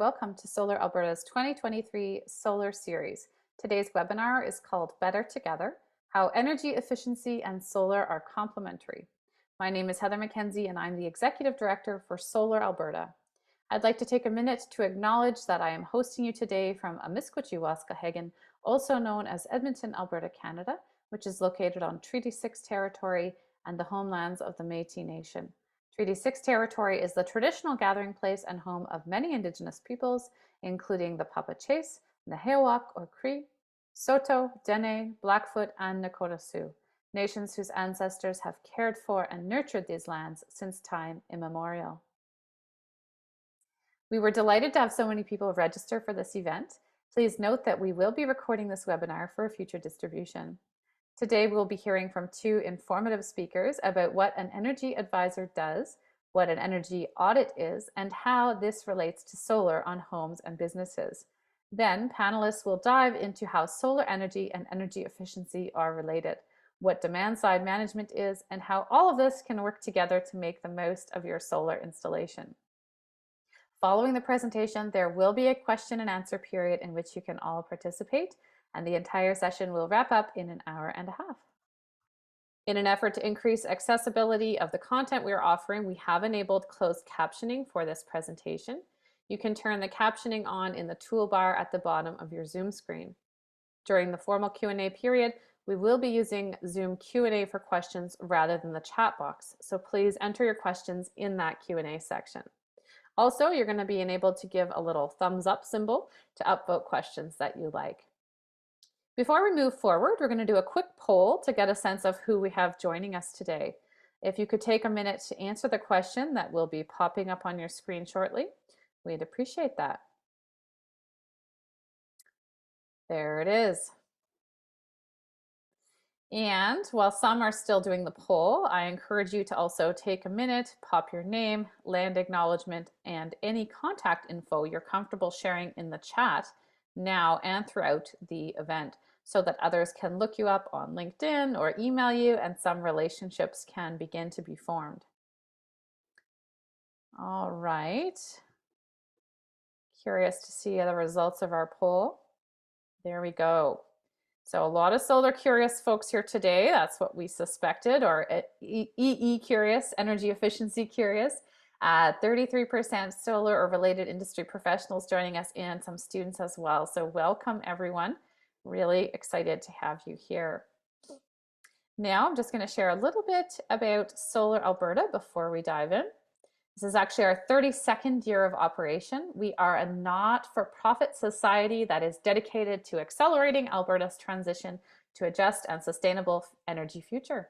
welcome to Solar Alberta's 2023 Solar Series. Today's webinar is called Better Together, How Energy Efficiency and Solar Are Complementary. My name is Heather McKenzie and I'm the Executive Director for Solar Alberta. I'd like to take a minute to acknowledge that I am hosting you today from Amiskwaciwaskahagan, also known as Edmonton, Alberta, Canada, which is located on Treaty 6 territory and the homelands of the Métis Nation. Treaty 6 territory is the traditional gathering place and home of many Indigenous peoples, including the Papachase, Nehewak or Cree, Saulteaux, Dene, Blackfoot, and Nakota Sioux, nations whose ancestors have cared for and nurtured these lands since time immemorial. We were delighted to have so many people register for this event. Please note that we will be recording this webinar for a future distribution. Today, we'll be hearing from two informative speakers about what an energy advisor does, what an energy audit is, and how this relates to solar on homes and businesses. Then, panelists will dive into how solar energy and energy efficiency are related, what demand-side management is, and how all of this can work together to make the most of your solar installation. Following the presentation, there will be a question and answer period in which you can all participate, and the entire session will wrap up in an hour and a half. In an effort to increase accessibility of the content we are offering, we have enabled closed captioning for this presentation. You can turn the captioning on in the toolbar at the bottom of your Zoom screen. During the formal Q&A period, we will be using Zoom Q&A for questions rather than the chat box, so please enter your questions in that Q&A section. Also, you're going to be enabled to give a little thumbs up symbol to upvote questions that you like. Before we move forward, we're going to do a quick poll to get a sense of who we have joining us today. If you could take a minute to answer the question that will be popping up on your screen shortly, we'd appreciate that. There it is. And while some are still doing the poll, I encourage you to also take a minute, pop your name, land acknowledgement, and any contact info you're comfortable sharing in the chat now and throughout the event, so that others can look you up on LinkedIn or email you, and some relationships can begin to be formed. All right. Curious to see the results of our poll. There we go. So a lot of solar curious folks here today. That's what we suspected, or EE curious, energy efficiency curious. 33% solar or related industry professionals joining us, and some students as well. So welcome everyone. Really excited to have you here. Now I'm just going to share a little bit about Solar Alberta before we dive in. This is actually our 32nd year of operation. We are a not-for-profit society that is dedicated to accelerating Alberta's transition to a just and sustainable energy future.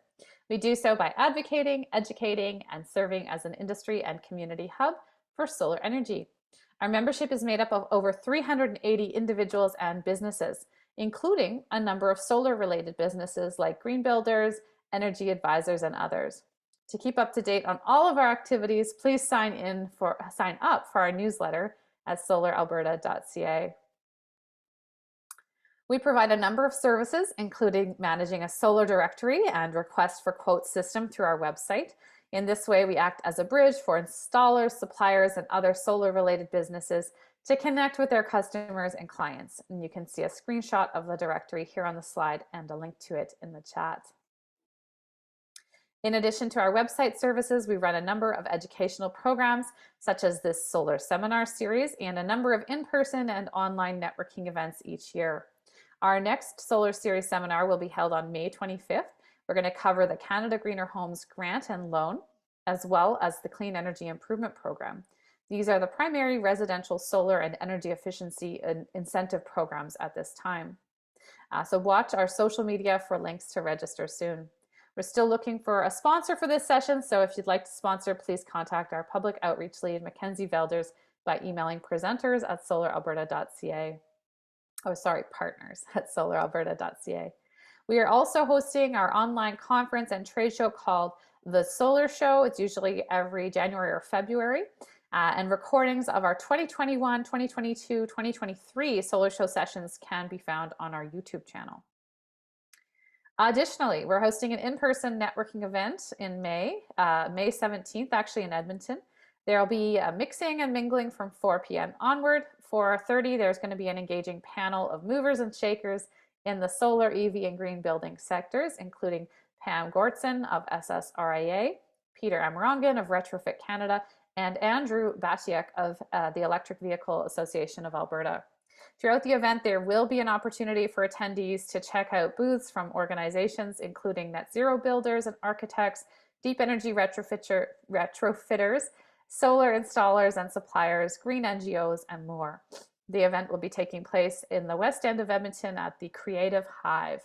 We do so by advocating, educating, and serving as an industry and community hub for solar energy. Our membership is made up of over 380 individuals and businesses, including a number of solar-related businesses like green builders, energy advisors, and others. To keep up to date on all of our activities, please sign up for our newsletter at solaralberta.ca. We provide a number of services, including managing a solar directory and request for quote system through our website. In this way, we act as a bridge for installers, suppliers, and other solar-related businesses to connect with their customers and clients. And you can see a screenshot of the directory here on the slide and a link to it in the chat. In addition to our website services, we run a number of educational programs, such as this solar seminar series, and a number of in-person and online networking events each year. Our next Solar Series seminar will be held on May 25th. We're going to cover the Canada Greener Homes Grant and Loan, as well as the Clean Energy Improvement Program. These are the primary residential solar and energy efficiency incentive programs at this time. So watch our social media for links to register soon. We're still looking for a sponsor for this session, so if you'd like to sponsor, please contact our public outreach lead, Mackenzie Velders, by emailing presenters@solaralberta.ca. Oh, sorry, partners@solaralberta.ca. We are also hosting our online conference and trade show called The Solar Show. It's usually every January or February. And recordings of our 2021, 2022, 2023 Solar Show sessions can be found on our YouTube channel. Additionally, we're hosting an in-person networking event in May 17th, actually in Edmonton. There will be a mixing and mingling from 4 p.m. onward. 4:30, there's going to be an engaging panel of movers and shakers in the solar, EV, and green building sectors, including Pam Gortson of SSRIA, Peter Amarangan of Retrofit Canada, and Andrew Batiak of the Electric Vehicle Association of Alberta. Throughout the event, there will be an opportunity for attendees to check out booths from organizations including net zero builders and architects, deep energy retrofitters, solar installers and suppliers, green NGOs, and more. The event will be taking place in the West End of Edmonton at the Creative Hive.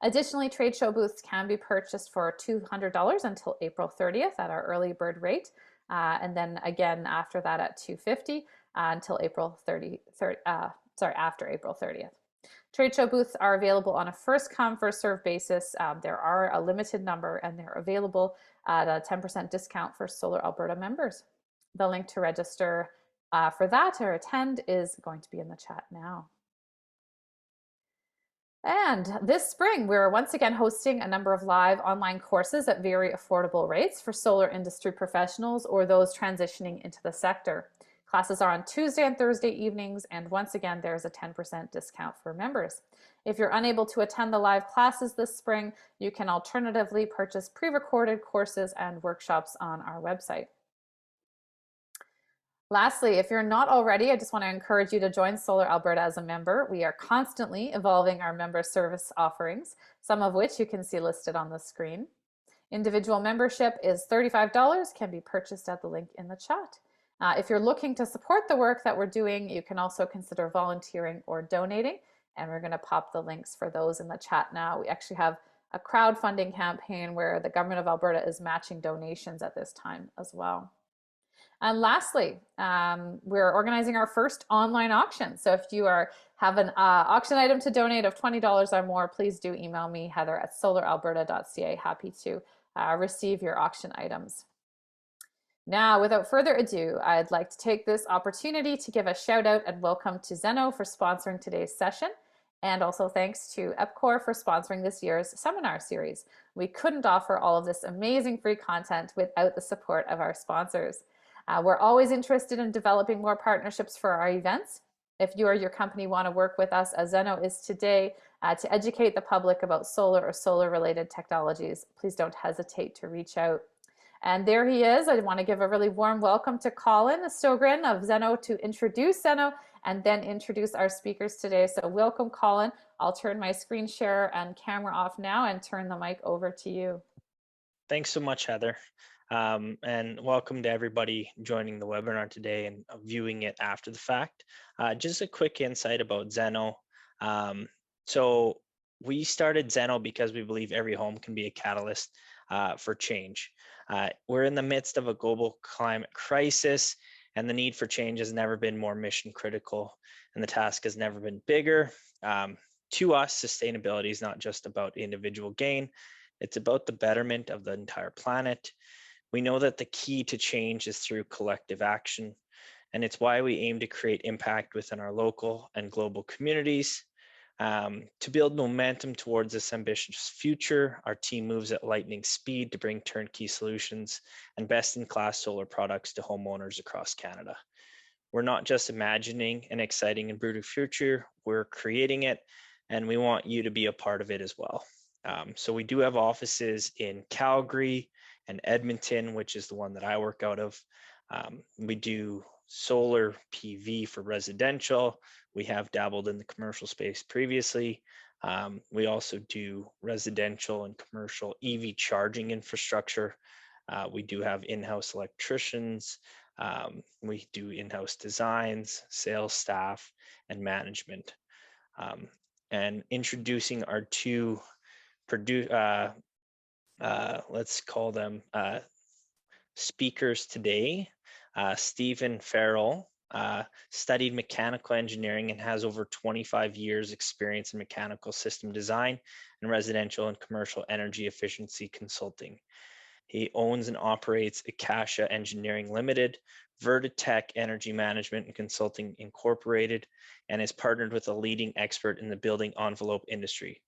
Additionally, trade show booths can be purchased for $200 until April 30th at our early bird rate, and then again after that at $250 until April 30, after April 30th. Trade show booths are available on a first come, first serve basis. There are a limited number and they're available at a 10% discount for Solar Alberta members. The link to register for that or attend is going to be in the chat now. And this spring, we're once again hosting a number of live online courses at very affordable rates for solar industry professionals or those transitioning into the sector. Classes are on Tuesday and Thursday evenings, and once again, there's a 10% discount for members. If you're unable to attend the live classes this spring, you can alternatively purchase pre-recorded courses and workshops on our website. Lastly, if you're not already, I just want to encourage you to join Solar Alberta as a member. We are constantly evolving our member service offerings, some of which you can see listed on the screen. Individual membership is $35, can be purchased at the link in the chat. If you're looking to support the work that we're doing, you can also consider volunteering or donating, and we're going to pop the links for those in the chat now. We actually have a crowdfunding campaign where the government of Alberta is matching donations at this time as well. And lastly, we're organizing our first online auction. So if you have an auction item to donate of $20 or more, please do email me, Heather, at solaralberta.ca. Happy to receive your auction items. Now, without further ado, I'd like to take this opportunity to give a shout out and welcome to Zeno for sponsoring today's session. And also thanks to EPCOR for sponsoring this year's seminar series. We couldn't offer all of this amazing free content without the support of our sponsors. We're always interested in developing more partnerships for our events. If you or your company want to work with us, as Zeno is today, to educate the public about solar or solar-related technologies, please don't hesitate to reach out. And there he is. I want to give a really warm welcome to Colin Stogren of Zeno to introduce Zeno and then introduce our speakers today. So welcome, Colin. I'll turn my screen share and camera off now and turn the mic over to you. Thanks so much, Heather. And welcome to everybody joining the webinar today and viewing it after the fact. Just a quick insight about Zeno. So we started Zeno because we believe every home can be a catalyst for change. We're in the midst of a global climate crisis, and the need for change has never been more mission critical, and the task has never been bigger. To us, sustainability is not just about individual gain, it's about the betterment of the entire planet. We know that the key to change is through collective action, and it's why we aim to create impact within our local and global communities. To build momentum towards this ambitious future, our team moves at lightning speed to bring turnkey solutions and best-in-class solar products to homeowners across Canada. We're not just imagining an exciting and brutal future, we're creating it, and we want you to be a part of it as well. So we do have offices in Calgary and Edmonton, which is the one that I work out of. We do solar PV for residential. We have dabbled in the commercial space previously. We also do residential and commercial EV charging infrastructure. We do have in-house electricians. We do in-house designs, sales staff, and management. And introducing our two let's call them speakers today. Stephen Farrell studied mechanical engineering and has over 25 years experience in mechanical system design and residential and commercial energy efficiency consulting. He owns and operates Akasha Engineering Limited, Vertitech Energy Management and Consulting Incorporated, and is partnered with a leading expert in the building envelope industry,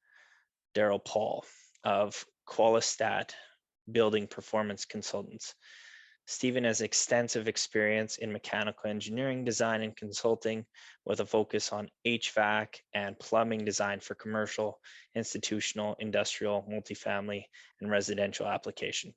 Daryl Paul of Qualistat Building Performance Consultants. Stephen has extensive experience in mechanical engineering, design, and consulting with a focus on HVAC and plumbing design for commercial, institutional, industrial, multifamily, and residential application.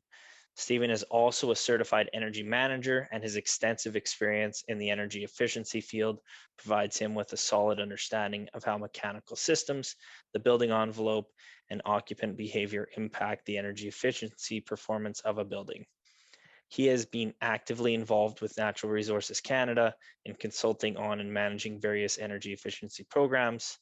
Stephen is also a certified energy manager, and his extensive experience in the energy efficiency field provides him with a solid understanding of how mechanical systems, the building envelope, and occupant behavior impact the energy efficiency performance of a building. He has been actively involved with Natural Resources Canada in consulting on and managing various energy efficiency programs.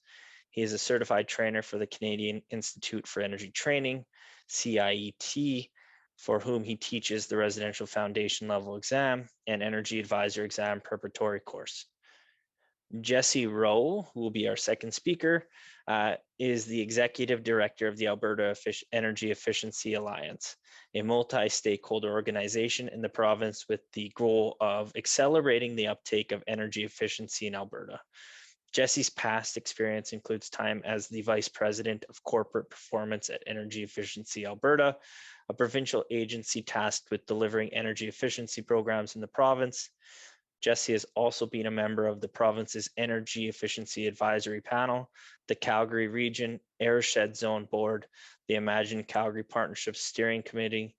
He is a certified trainer for the Canadian Institute for Energy Training, CIET, for whom he teaches the residential foundation level exam and energy advisor exam preparatory course. Jesse Rowe, who will be our second speaker, is the executive director of the Alberta Energy Efficiency Alliance, a multi-stakeholder organization in the province with the goal of accelerating the uptake of energy efficiency in Alberta. Jesse's past experience includes time as the Vice President of Corporate Performance at Energy Efficiency Alberta, a provincial agency tasked with delivering energy efficiency programs in the province. Jesse has also been a member of the province's Energy Efficiency Advisory Panel, the Calgary Region Airshed Zone Board, the Imagine Calgary Partnership Steering Committee,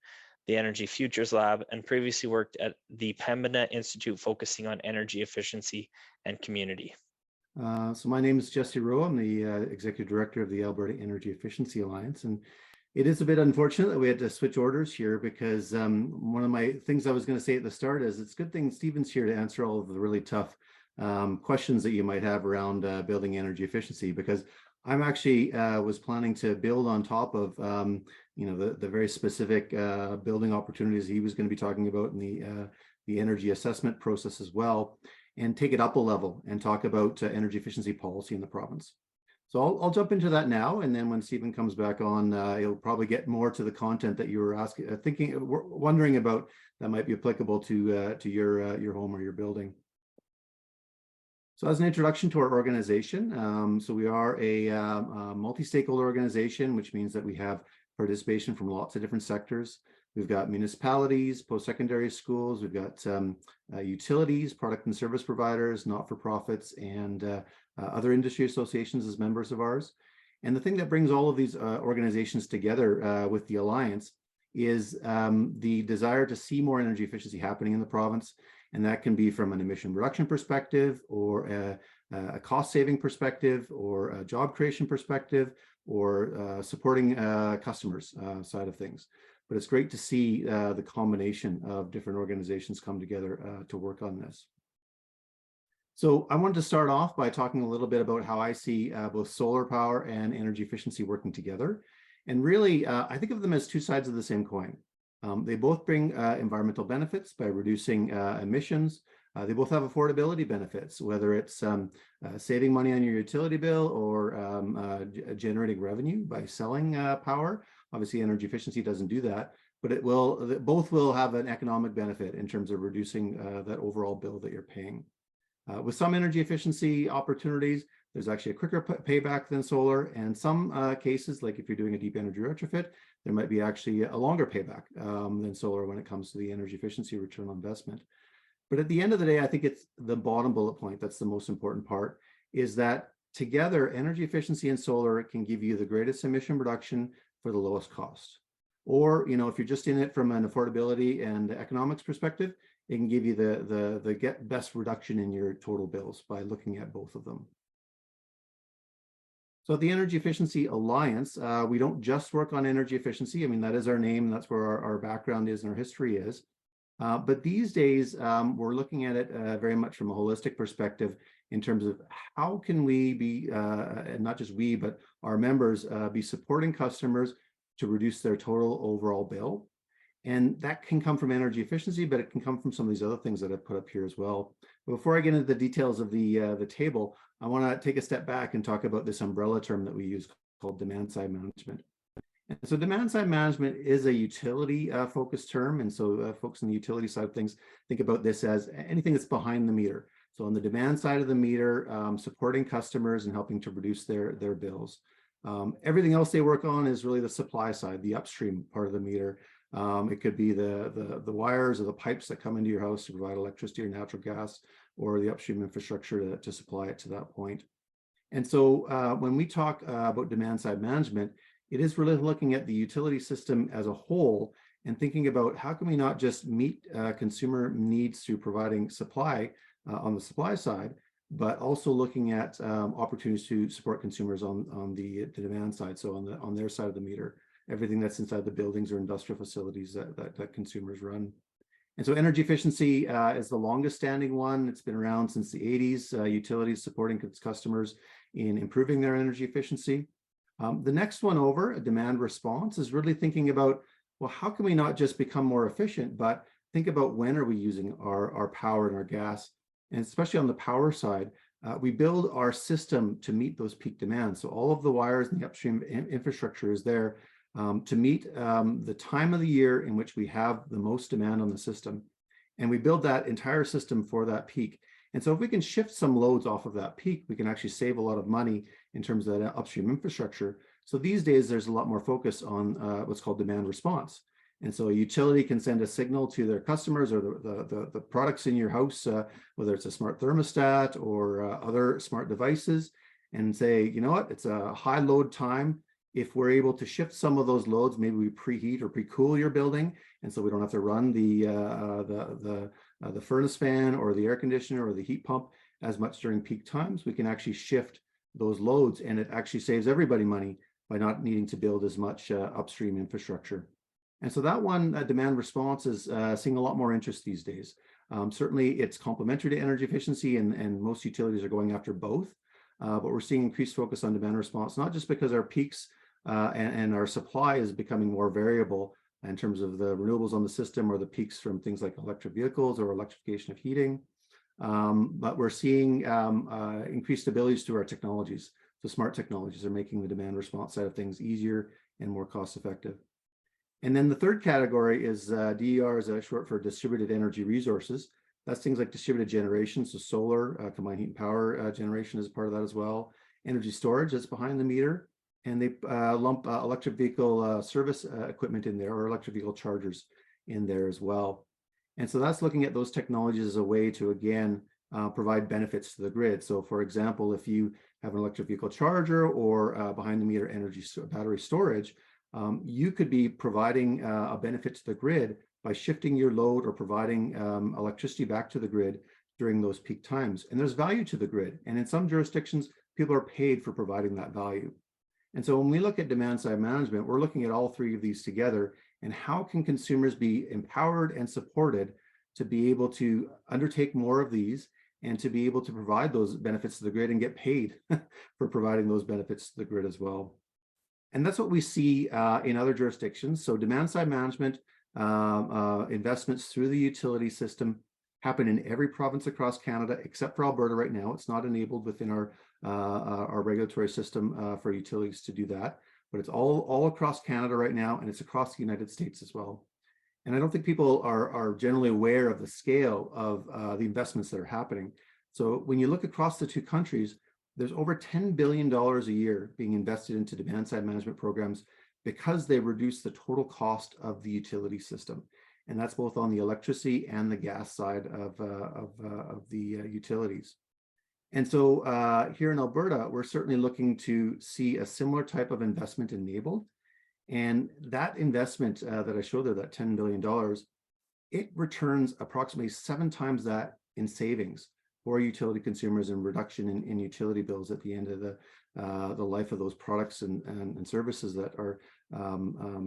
the Energy Futures Lab, and previously worked at the Pembina Institute focusing on energy efficiency and community. So my name is Jesse Rowe. I'm the Executive Director of the Alberta Energy Efficiency Alliance. And it is a bit unfortunate that we had to switch orders here because one of my things I was going to say at the start is it's a good thing Stephen's here to answer all of the really tough questions that you might have around building energy efficiency, because I'm actually was planning to build on top of the very specific building opportunities he was going to be talking about in the energy assessment process as well, and take it up a level and talk about energy efficiency policy in the province. So I'll jump into that now, and then when Stephen comes back on, he'll probably get more to the content that you were asking, wondering about that might be applicable to your home or your building. So as an introduction to our organization, so we are a multi-stakeholder organization, which means that we have participation from lots of different sectors. We've got municipalities, post-secondary schools, we've got utilities, product and service providers, not-for-profits, and other industry associations as members of ours. And the thing that brings all of these organizations together with the Alliance is the desire to see more energy efficiency happening in the province. And that can be from an emission reduction perspective, or a cost-saving perspective, or a job creation perspective, or supporting customers side of things. But it's great to see the combination of different organizations come together to work on this. So I wanted to start off by talking a little bit about how I see both solar power and energy efficiency working together. And really, I think of them as two sides of the same coin. They both bring environmental benefits by reducing emissions. They both have affordability benefits, whether it's saving money on your utility bill or generating revenue by selling power. Obviously, energy efficiency doesn't do that, but both will have an economic benefit in terms of reducing that overall bill that you're paying. With some energy efficiency opportunities, there's actually a quicker payback than solar, and some cases, like if you're doing a deep energy retrofit, there might be actually a longer payback than solar when it comes to the energy efficiency return on investment. But at the end of the day, I think it's the bottom bullet point that's the most important part, is that together, energy efficiency and solar can give you the greatest emission reduction for the lowest cost. Or, if you're just in it from an affordability and economics perspective, it can give you the best reduction in your total bills by looking at both of them. So at the Energy Efficiency Alliance, we don't just work on energy efficiency. I mean, that is our name. That's where our background is and our history is. But these days, we're looking at it very much from a holistic perspective in terms of how can we be, and not just we, but our members be supporting customers to reduce their total overall bill. And that can come from energy efficiency, but it can come from some of these other things that I've put up here as well. But before I get into the details of the table, I want to take a step back and talk about this umbrella term that we use called demand side management. And so demand side management is a utility focused term. And so folks on the utility side of things think about this as anything that's behind the meter. So on the demand side of the meter, supporting customers and helping to reduce their bills. Everything else they work on is really the supply side, the upstream part of the meter. It could be the wires or the pipes that come into your house to provide electricity or natural gas, or the upstream infrastructure to supply it to that point. And so when we talk about demand side management, it is really looking at the utility system as a whole and thinking about how can we not just meet consumer needs through providing supply on the supply side, but also looking at opportunities to support consumers on the demand side. So on their side of the meter, everything that's inside the buildings or industrial facilities that consumers run. And so energy efficiency is the longest standing one. It's been around since the 80s, utilities supporting its customers in improving their energy efficiency. The next one over, a demand response, is really thinking about, well, how can we not just become more efficient, but think about when are we using our power and our gas? And especially on the power side, we build our system to meet those peak demands. So all of the wires and the upstream infrastructure is there to meet the time of the year in which we have the most demand on the system. And we build that entire system for that peak. And so if we can shift some loads off of that peak, we can actually save a lot of money in terms of that upstream infrastructure. So these days, there's a lot more focus on what's called demand response. And so a utility can send a signal to their customers or the products in your house, whether it's a smart thermostat or other smart devices, and say, you know what, it's a high load time. If we're able to shift some of those loads, maybe we preheat or pre-cool your building, and so we don't have to run the furnace fan or the air conditioner or the heat pump as much during peak times, we can actually shift those loads, and it actually saves everybody money by not needing to build as much upstream infrastructure. And so that one, demand response, is seeing a lot more interest these days. Certainly it's complementary to energy efficiency, and most utilities are going after both. But we're seeing increased focus on demand response, not just because our peaks and our supply is becoming more variable in terms of the renewables on the system or the peaks from things like electric vehicles or electrification of heating, but we're seeing increased abilities to our technologies. So smart technologies are making the demand response side of things easier and more cost effective. And then the third category is DER, is short for distributed energy resources. That's things like distributed generation, so solar, combined heat and power generation is part of that as well. Energy storage, that's behind the meter. And they lump electric vehicle service equipment in there, or electric vehicle chargers in there as well. And so that's looking at those technologies as a way to, again, provide benefits to the grid. So for example, if you have an electric vehicle charger or behind the meter energy battery storage, you could be providing a benefit to the grid by shifting your load or providing electricity back to the grid during those peak times. And there's value to the grid. And in some jurisdictions, people are paid for providing that value. And so when we look at demand side management, we're looking at all three of these together, and how can consumers be empowered and supported to be able to undertake more of these and to be able to provide those benefits to the grid and get paid for providing those benefits to the grid as well. And that's what we see in other jurisdictions. So demand side management investments through the utility system happen in every province across Canada, except for Alberta right now. It's not enabled within our regulatory system for utilities to do that, but it's all across Canada right now, and it's across the United States as well. And I don't think people are generally aware of the scale of the investments that are happening. So when you look across the two countries, there's over $10 billion a year being invested into demand side management programs because they reduce the total cost of the utility system. And that's both on the electricity and the gas side of the utilities. And so here in Alberta, we're certainly looking to see a similar type of investment enabled. And that investment that I showed there, that $10 billion, it returns approximately 7 times that in savings for utility consumers and reduction in utility bills at the end of the life of those products and services that are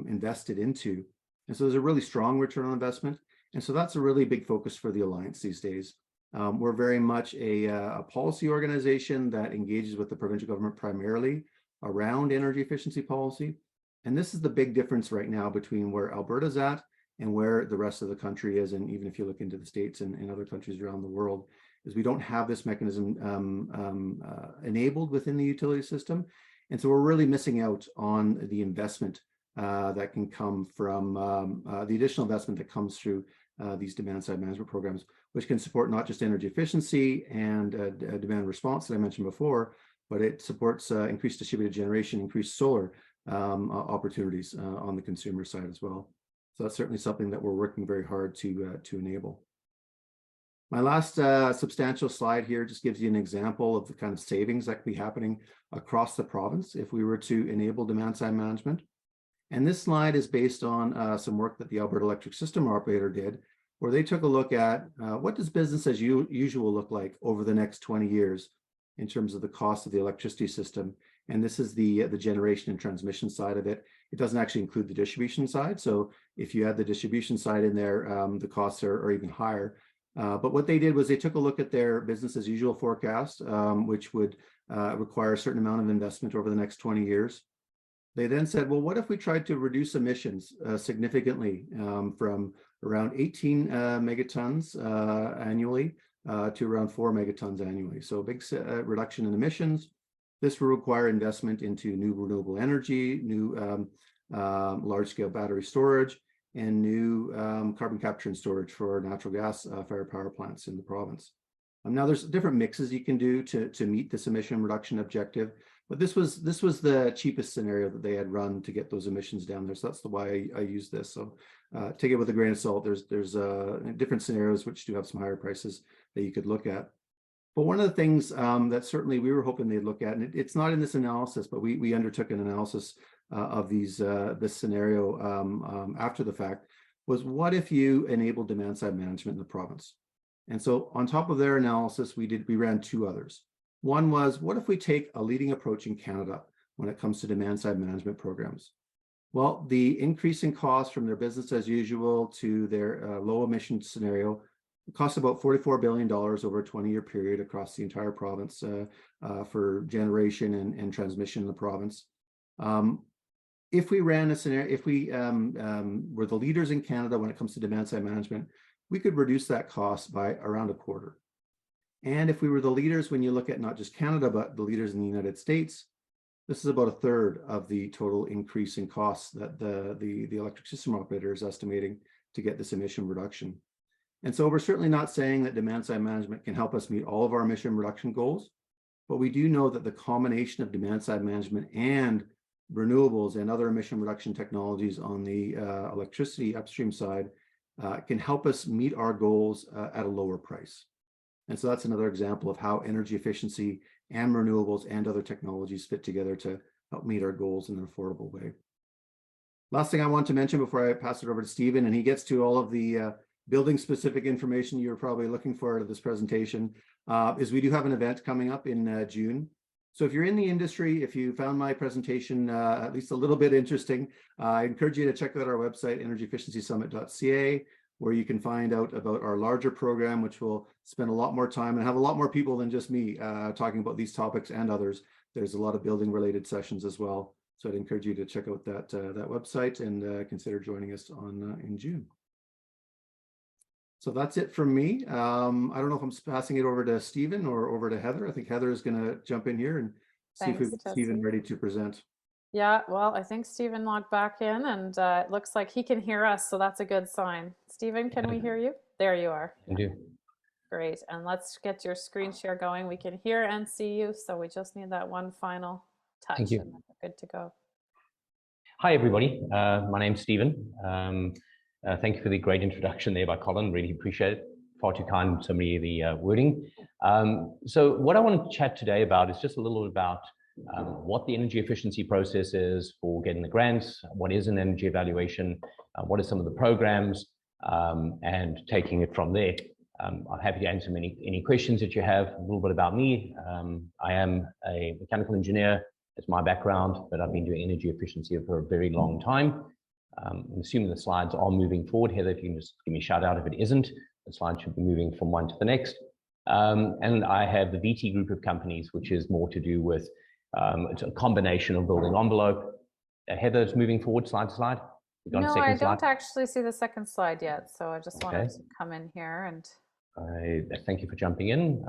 invested into. And so there's a really strong return on investment. And so that's a really big focus for the Alliance these days. We're very much a policy organization that engages with the provincial government primarily around energy efficiency policy. And this is the big difference right now between where Alberta's at and where the rest of the country is. And even if you look into the States and other countries around the world, is we don't have this mechanism enabled within the utility system. And so we're really missing out on the investment that can come from the additional investment that comes through these demand side management programs, which can support not just energy efficiency and demand response that I mentioned before, but it supports increased distributed generation, increased solar opportunities on the consumer side as well. So that's certainly something that we're working very hard to enable. My last substantial slide here just gives you an example of the kind of savings that could be happening across the province if we were to enable demand-side management. And this slide is based on some work that the Alberta Electric System Operator did, where they took a look at what does business as usual look like over the next 20 years in terms of the cost of the electricity system. And this is the generation and transmission side of it. It doesn't actually include the distribution side. So if you add the distribution side in there, the costs are even higher. But what they did was they took a look at their business as usual forecast, which would require a certain amount of investment over the next 20 years. They then said, well, what if we tried to reduce emissions significantly from around 18 megatons annually to around 4 megatons annually? So a big reduction in emissions. This will require investment into new renewable energy, new large-scale battery storage, and new carbon capture and storage for natural gas fired power plants in the province. Now there's different mixes you can do to meet this emission reduction objective, but this was the cheapest scenario that they had run to get those emissions down there. So that's why I use this. So take it with a grain of salt. There's different scenarios which do have some higher prices that you could look at. But one of the things that certainly we were hoping they'd look at, and it's not in this analysis, but we undertook an analysis of this scenario after the fact, was what if you enable demand-side management in the province? And so on top of their analysis, we ran two others. One was, what if we take a leading approach in Canada when it comes to demand-side management programs? Well, the increase in cost from their business as usual to their low emission scenario costs about $44 billion over a 20-year period across the entire province for generation and transmission in the province. If we ran a scenario, if we were the leaders in Canada when it comes to demand-side management, we could reduce that cost by around a quarter. And if we were the leaders, when you look at not just Canada, but the leaders in the United States, this is about a third of the total increase in costs that the electric system operator is estimating to get this emission reduction. And so we're certainly not saying that demand-side management can help us meet all of our emission reduction goals, but we do know that the combination of demand-side management and renewables and other emission reduction technologies on the electricity upstream side can help us meet our goals at a lower price. And so that's another example of how energy efficiency and renewables and other technologies fit together to help meet our goals in an affordable way. Last thing I want to mention before I pass it over to Stephen, and he gets to all of the building specific information you're probably looking for out of this presentation, is we do have an event coming up in June. So if you're in the industry, if you found my presentation at least a little bit interesting, I encourage you to check out our website, energyefficiencysummit.ca, where you can find out about our larger program, which will spend a lot more time and have a lot more people than just me talking about these topics and others. There's a lot of building related sessions as well. So I'd encourage you to check out that website and consider joining us in June. So that's it from me. I don't know if I'm passing it over to Stephen or over to Heather. I think Heather is going to jump in here and see if we've got Stephen ready to present. Yeah, well, I think Stephen logged back in and it looks like he can hear us, so that's a good sign. Stephen, can we hear you? There you are. I do. Great, and let's get your screen share going. We can hear and see you, so we just need that one final touch. Thank you. And we're good to go. Hi, everybody. My name's Stephen. Thank you for the great introduction there by Colin. Really appreciate it. Far too kind, so many of the wording. So what I want to chat today about is just a little bit about what the energy efficiency process is for getting the grants, what is an energy evaluation, what are some of the programs, and taking it from there. I'm happy to answer any questions that you have. A little bit about me. I am a mechanical engineer. It's my background, but I've been doing energy efficiency for a very long time. I'm assuming the slides are moving forward. Heather, if you can just give me a shout out if it isn't. The slide should be moving from one to the next. And I have the VT group of companies, which is more to do with it's a combination of building envelope. Heather, it's moving forward slide to slide. No, I don't actually see the second slide yet, so I just wanted to come in here and. Thank you for jumping in.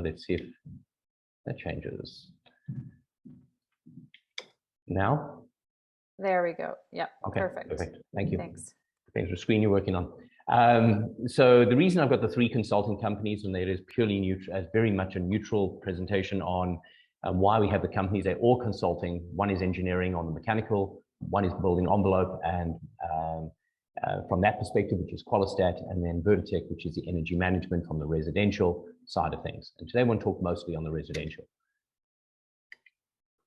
Let's see if that changes. Now? There we go. Yeah, okay, perfect. Thank you. Thanks. Depends what screen you're working on. So the reason I've got the three consulting companies, and it is purely neutral, very much a neutral presentation on why we have the companies. They're all consulting. One is engineering on the mechanical, one is building envelope, and from that perspective, which is Qualistat, and then Vertitech, which is the energy management from the residential side of things. And today I want to talk mostly on the residential.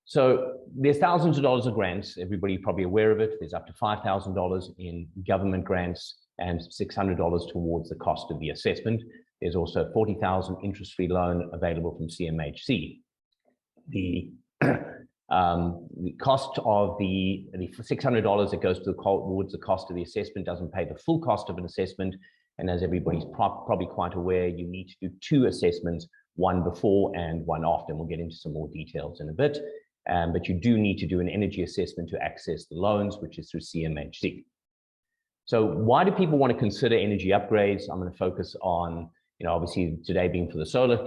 So there's thousands of dollars of grants. Everybody probably aware of it. There's up to $5,000 in government grants and $600 towards the cost of the assessment. There's also $40,000 interest-free loan available from CMHC. The cost of the $600 that goes towards the cost of the assessment doesn't pay the full cost of an assessment. And as everybody's probably quite aware, you need to do 2 assessments, one before and one after. And we'll get into some more details in a bit. But you do need to do an energy assessment to access the loans, which is through CMHC. So why do people want to consider energy upgrades? I'm going to focus on, obviously today being for the solar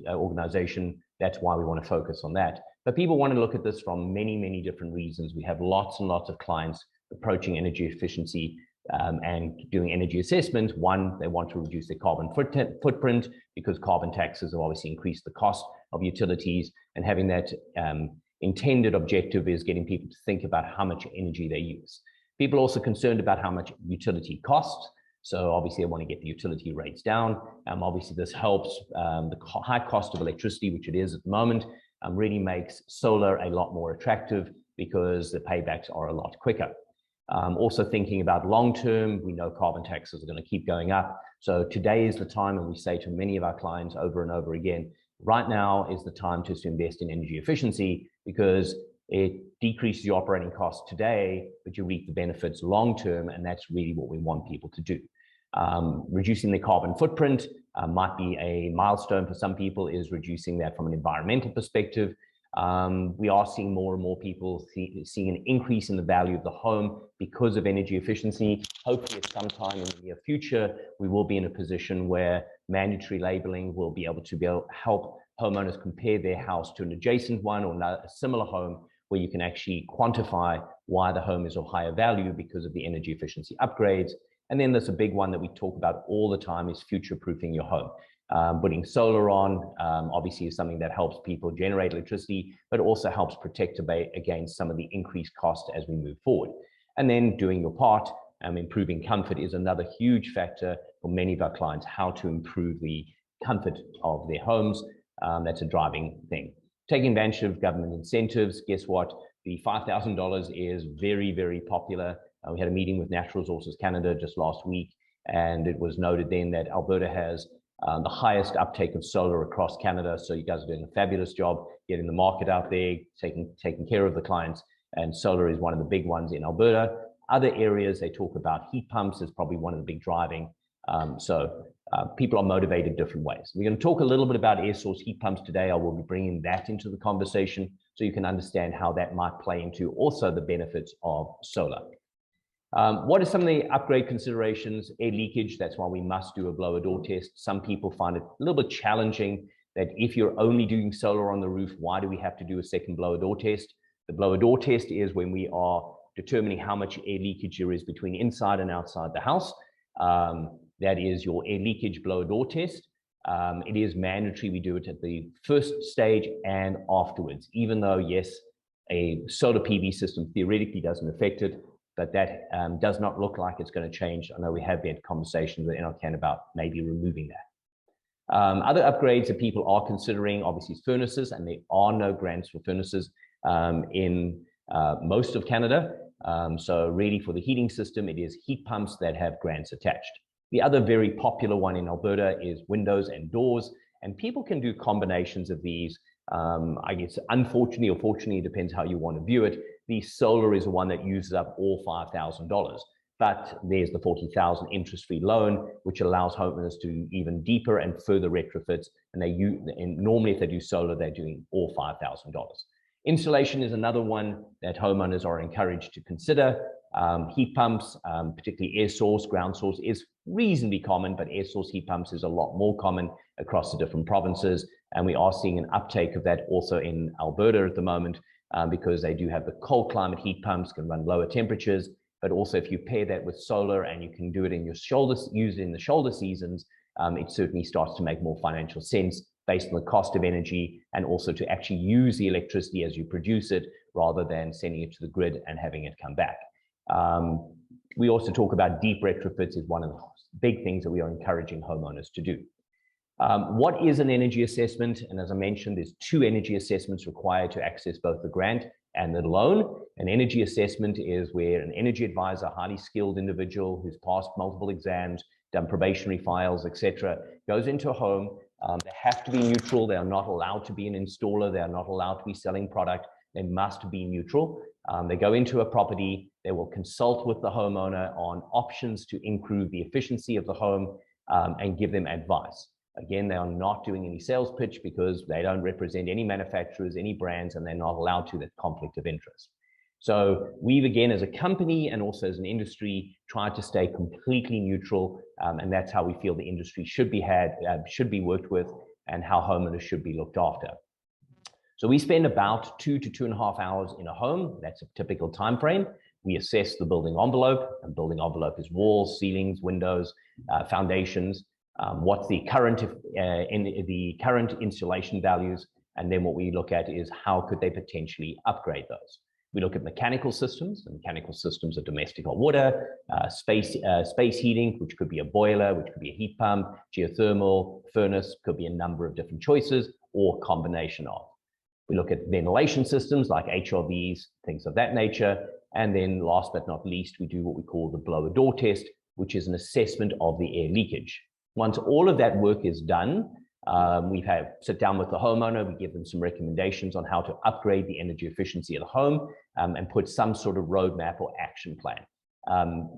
organization, that's why we want to focus on that. But people want to look at this from many, many different reasons. We have lots and lots of clients approaching energy efficiency and doing energy assessment. One, they want to reduce their carbon footprint because carbon taxes have obviously increased the cost of utilities, and having that intended objective is getting people to think about how much energy they use. People are also concerned about how much utility costs. So obviously they want to get the utility rates down. Obviously this helps the high cost of electricity, which it is at the moment, really makes solar a lot more attractive because the paybacks are a lot quicker. Also thinking about long term, we know carbon taxes are going to keep going up. So today is the time, and we say to many of our clients over and over again, right now is the time to invest in energy efficiency because it decreases your operating costs today, but you reap the benefits long term, and that's really what we want people to do. Reducing the carbon footprint might be a milestone for some people, is reducing that from an environmental perspective. We are seeing more and more people seeing an increase in the value of the home because of energy efficiency. Hopefully at some time in the near future, we will be in a position where mandatory labeling will be able to help homeowners compare their house to an adjacent one or a similar home, where you can actually quantify why the home is of higher value because of the energy efficiency upgrades. And then there's a big one that we talk about all the time is future-proofing your home. Putting solar on obviously is something that helps people generate electricity, but also helps protect against some of the increased costs as we move forward. And then doing your part, improving comfort is another huge factor for many of our clients, how to improve the comfort of their homes. That's a driving thing. Taking advantage of government incentives, guess what? The $5,000 is very, very popular. We had a meeting with Natural Resources Canada just last week, and it was noted then that Alberta has the highest uptake of solar across Canada. So you guys are doing a fabulous job getting the market out there, taking care of the clients, and solar is one of the big ones in Alberta. Other areas, they talk about heat pumps is probably one of the big driving. People are motivated different ways. We're going to talk a little bit about air source heat pumps today. I will be bringing that into the conversation so you can understand how that might play into also the benefits of solar. What are some of the upgrade considerations? Air leakage, that's why we must do a blower door test. Some people find it a little bit challenging that if you're only doing solar on the roof, why do we have to do a second blower door test? The blower door test is when we are determining how much air leakage there is between inside and outside the house. That is your air leakage blower door test. It is mandatory we do it at the first stage and afterwards, even though, yes, a solar PV system theoretically doesn't affect it, but that does not look like it's going to change. I know we have had conversations with NRCan about maybe removing that. Other upgrades that people are considering, obviously, is furnaces, and there are no grants for furnaces in most of Canada. So really for the heating system, it is heat pumps that have grants attached. The other very popular one in Alberta is windows and doors, and people can do combinations of these. I guess unfortunately or fortunately, it depends how you want to view it. The solar is the one that uses up all $5,000, but there's the $40,000 interest-free loan, which allows homeowners to do even deeper and further retrofits. And normally if they do solar, they're doing all $5,000. Insulation is another one that homeowners are encouraged to consider. Heat pumps, particularly air source, ground source is reasonably common, but air source heat pumps is a lot more common across the different provinces. And we are seeing an uptake of that also in Alberta at the moment because they do have the cold climate heat pumps, can run lower temperatures. But also if you pair that with solar and you can do it in your shoulders, use it in the shoulder seasons, it certainly starts to make more financial sense based on the cost of energy and also to actually use the electricity as you produce it rather than sending it to the grid and having it come back. We also talk about deep retrofits is one of the big things that we are encouraging homeowners to do. What is an energy assessment? And as I mentioned, there's 2 energy assessments required to access both the grant and the loan. An energy assessment is where an energy advisor, highly skilled individual who's passed multiple exams, done probationary files, etc., goes into a home. They have to be neutral. They are not allowed to be an installer. They are not allowed to be selling product. They must be neutral. They go into a property. They will consult with the homeowner on options to improve the efficiency of the home and give them advice. Again, they are not doing any sales pitch because they don't represent any manufacturers, any brands, and they're not allowed to. That conflict of interest. So we've, again, as a company and also as an industry, tried to stay completely neutral, and that's how we feel the industry should be worked with, and how homeowners should be looked after. So we spend about 2 to 2.5 hours in a home. That's a typical time frame. We assess the building envelope, and building envelope is walls, ceilings, windows, foundations. What's the current insulation values, and then what we look at is how could they potentially upgrade those. We look at mechanical systems, and mechanical systems are domestic hot water, space heating, which could be a boiler, which could be a heat pump, geothermal, furnace, could be a number of different choices or combination of. We look at ventilation systems like HRVs, things of that nature. And then last but not least, we do what we call the blower door test, which is an assessment of the air leakage. Once all of that work is done, we sit down with the homeowner, we give them some recommendations on how to upgrade the energy efficiency of the home and put some sort of roadmap or action plan.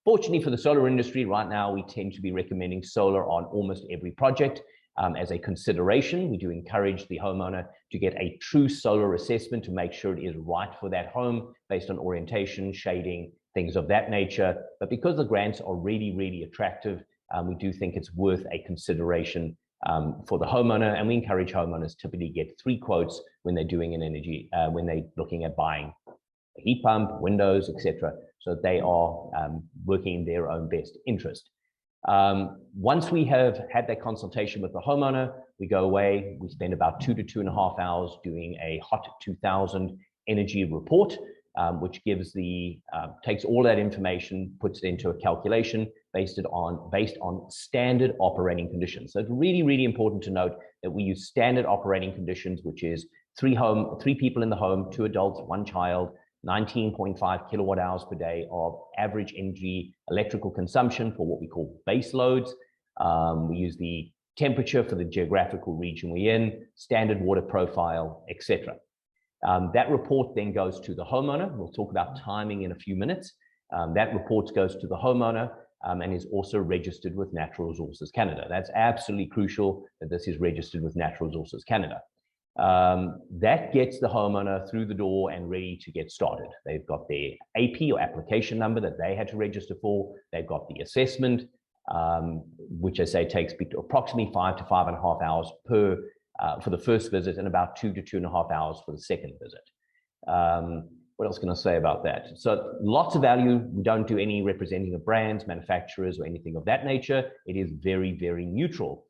Fortunately for the solar industry, right now, we tend to be recommending solar on almost every project as a consideration. We do encourage the homeowner to get a true solar assessment to make sure it is right for that home based on orientation, shading, things of that nature. But because the grants are really, really attractive, we do think it's worth a consideration for the homeowner, and we encourage homeowners typically get 3 quotes when they're doing an energy, when they're looking at buying a heat pump, windows, etc. So they are working in their own best interest. Once we have had that consultation with the homeowner, we go away. We spend about 2 to 2.5 hours doing a HOT 2000 energy report, which gives takes all that information, puts it into a calculation based on standard operating conditions. So it's really, really important to note that we use standard operating conditions, which is 3 people in the home, 2 adults, 1 child, 19.5 kilowatt hours per day of average energy electrical consumption for what we call base loads. We use the temperature for the geographical region we're in, standard water profile, etc. That report then goes to the homeowner. We'll talk about timing in a few minutes. That report goes to the homeowner and is also registered with Natural Resources Canada. That's absolutely crucial that this is registered with Natural Resources Canada. That gets the homeowner through the door and ready to get started. They've got their AP or application number that they had to register for. They've got the assessment, which I say takes approximately 5 to 5.5 hours for the first visit and about 2 to 2.5 hours for the second visit. What else can I say about that? So lots of value. We don't do any representing of brands, manufacturers, or anything of that nature. It is very, very neutral.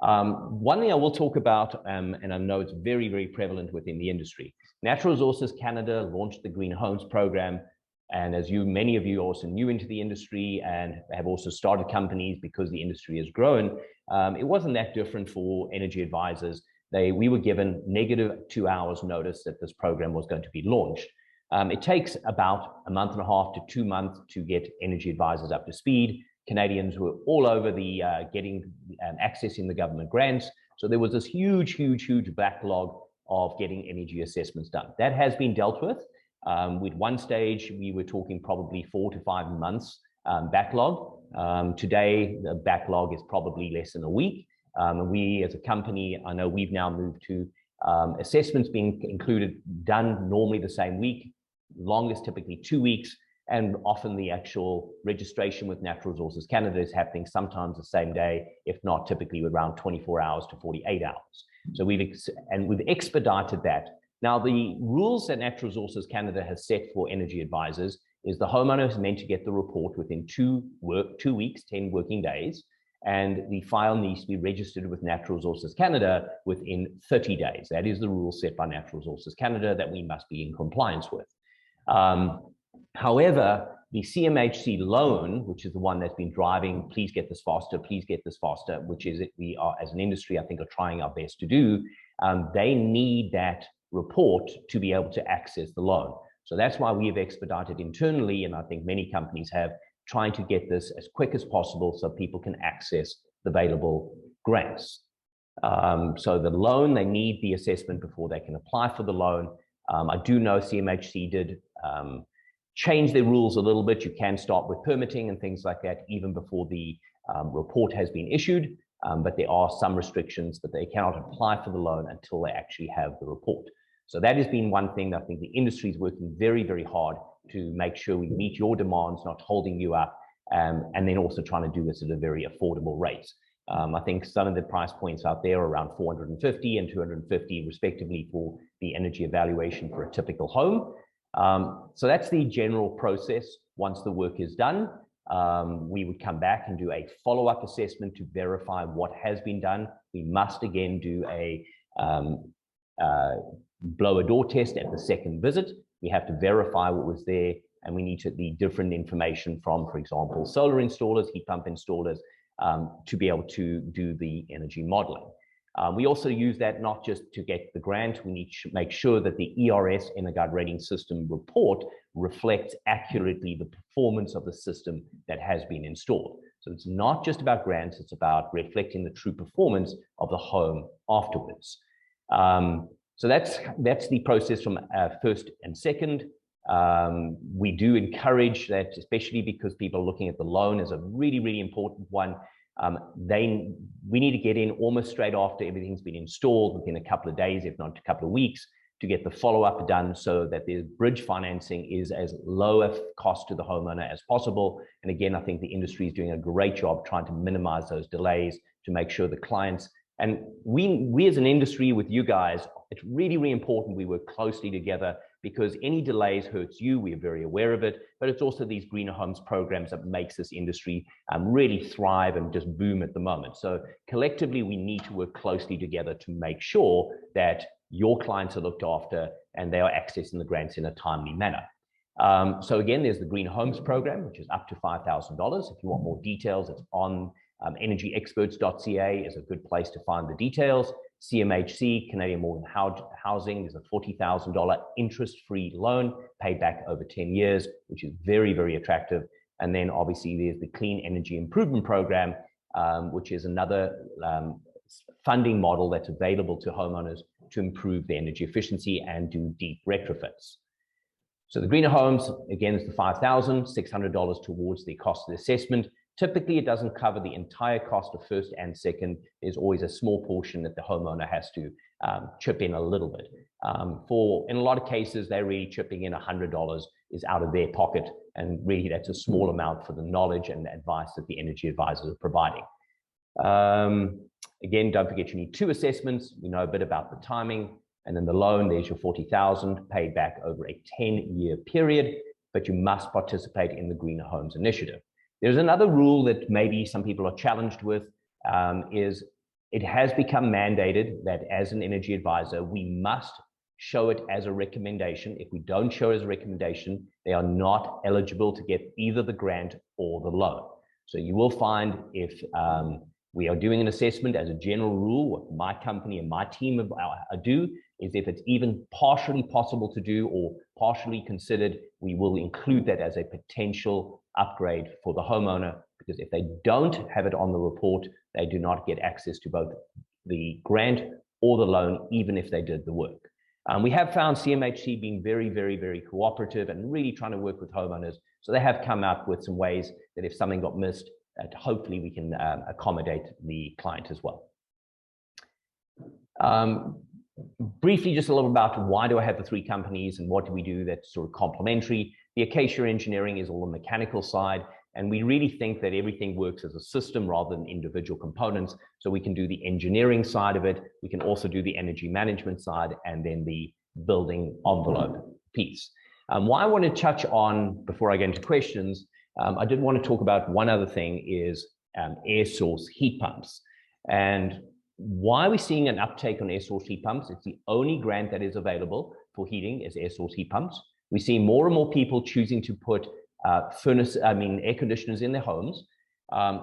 One thing I will talk about, and I know it's very, very prevalent within the industry. Natural Resources Canada launched the Green Homes program. And as many of you are also new into the industry and have also started companies because the industry has grown, it wasn't that different for energy advisors. We were given -2 hours notice that this program was going to be launched. It takes about 1.5 to 2 months to get energy advisors up to speed. Canadians were all over the getting and accessing the government grants. So there was this huge, huge, huge backlog of getting energy assessments done. That has been dealt with. With one stage, we were talking probably 4 to 5 months backlog. Today, the backlog is probably less than a week. And we as a company, I know we've now moved to assessments being done normally the same week, longest typically 2 weeks, and often the actual registration with Natural Resources Canada is happening sometimes the same day, if not typically around 24 hours to 48 hours. So we've expedited that. Now, the rules that Natural Resources Canada has set for energy advisors is the homeowner is meant to get the report within 2 weeks, 10 working days, and the file needs to be registered with Natural Resources Canada within 30 days. That is the rule set by Natural Resources Canada that we must be in compliance with. However, The CMHC loan, which is the one that's been driving, please get this faster, which is it we are, as an industry, I think, are trying our best to do. They need that report to be able to access the loan. So that's why we have expedited internally, and I think many companies have, trying to get this as quick as possible so people can access the available grants. So the loan, they need the assessment before they can apply for the loan. I do know CMHC did change their rules a little bit. You can start with permitting and things like that even before the report has been issued, but there are some restrictions that they cannot apply for the loan until they actually have the report. So that has been one thing that I think the industry is working very, very hard to make sure we meet your demands, not holding you up, and then also trying to do this at a very affordable rate. I think some of the price points out there are around $450 and $250 respectively for the energy evaluation for a typical home. So that's the general process. Once the work is done, we would come back and do a follow-up assessment to verify what has been done. We must again do a blower door test at the second visit. We have to verify what was there, and we need the different information from, for example, solar installers, heat pump installers, to be able to do the energy modeling. We also use that not just to get the grant, we need to make sure that the ERS, Energy Rating System report, reflects accurately the performance of the system that has been installed. So it's not just about grants, it's about reflecting the true performance of the home afterwards. So that's the process from first and second. We do encourage that, especially because people are looking at the loan as a really, really important one. We need to get in almost straight after everything's been installed, within a couple of days, if not a couple of weeks, to get the follow-up done so that the bridge financing is as low a cost to the homeowner as possible. And again, I think the industry is doing a great job trying to minimize those delays to make sure the clients, and we as an industry with you guys, it's really, really important we work closely together, because any delays hurts you. We are very aware of it, but it's also these greener homes programs that makes this industry really thrive and just boom at the moment. So collectively, we need to work closely together to make sure that your clients are looked after and they are accessing the grants in a timely manner. So again, there's the Green Homes program, which is up to $5,000. If you want more details, it's on energyexperts.ca is a good place to find the details. CMHC, Canadian Morgan Housing, is a $40,000 interest-free loan paid back over 10 years, which is very, very attractive. And then obviously there's the Clean Energy Improvement Program, which is another funding model that's available to homeowners to improve their energy efficiency and do deep retrofits. So the greener homes, again, is the $5,600 towards the cost of the assessment. Typically, it doesn't cover the entire cost of first and second. There's always a small portion that the homeowner has to chip in a little bit. In a lot of cases, they're really chipping in $100 is out of their pocket. And really, that's a small amount for the knowledge and the advice that the energy advisors are providing. Again, don't forget you need 2 assessments. We know a bit about the timing. And then the loan, there's your $40,000 paid back over a 10-year period, but you must participate in the Greener Homes Initiative. There's another rule that maybe some people are challenged with, is it has become mandated that as an energy advisor, we must show it as a recommendation. If we don't show it as a recommendation, they are not eligible to get either the grant or the loan. So you will find if we are doing an assessment as a general rule, what my company and my team do is if it's even partially possible to do or partially considered, we will include that as a potential upgrade for the homeowner, because if they don't have it on the report, they do not get access to both the grant or the loan, even if they did the work. We have found CMHC being very, very, very cooperative and really trying to work with homeowners. So they have come up with some ways that if something got missed, hopefully we can accommodate the client as well. Briefly, just a little about why do I have the 3 companies and what do we do that's sort of complementary. The Acacia Engineering is all the mechanical side, and we really think that everything works as a system rather than individual components. So we can do the engineering side of it, we can also do the energy management side, and then the building envelope piece. Why I want to touch on, before I get into questions, I did want to talk about one other thing is air source heat pumps. And why are we seeing an uptake on air source heat pumps? It's the only grant that is available for heating is air source heat pumps. We see more and more people choosing to put air conditioners in their homes.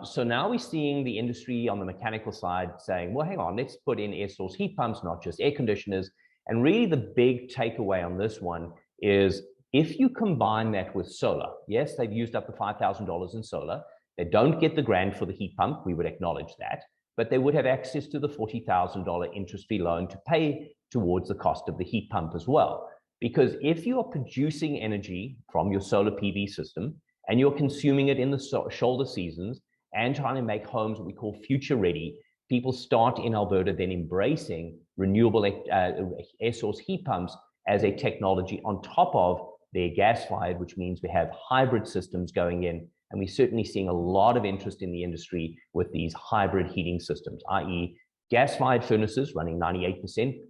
So now we're seeing the industry on the mechanical side saying, well, hang on, let's put in air source heat pumps, not just air conditioners. And really the big takeaway on this one is if you combine that with solar, yes, they've used up the $5,000 in solar. They don't get the grant for the heat pump. We would acknowledge that, but they would have access to the $40,000 interest-free loan to pay towards the cost of the heat pump as well. Because if you are producing energy from your solar PV system and you're consuming it in the shoulder seasons and trying to make homes what we call future ready, people start in Alberta then embracing renewable air source heat pumps as a technology on top of their gas-fired, which means we have hybrid systems going in. And we're certainly seeing a lot of interest in the industry with these hybrid heating systems, i.e. gas-fired furnaces running 98%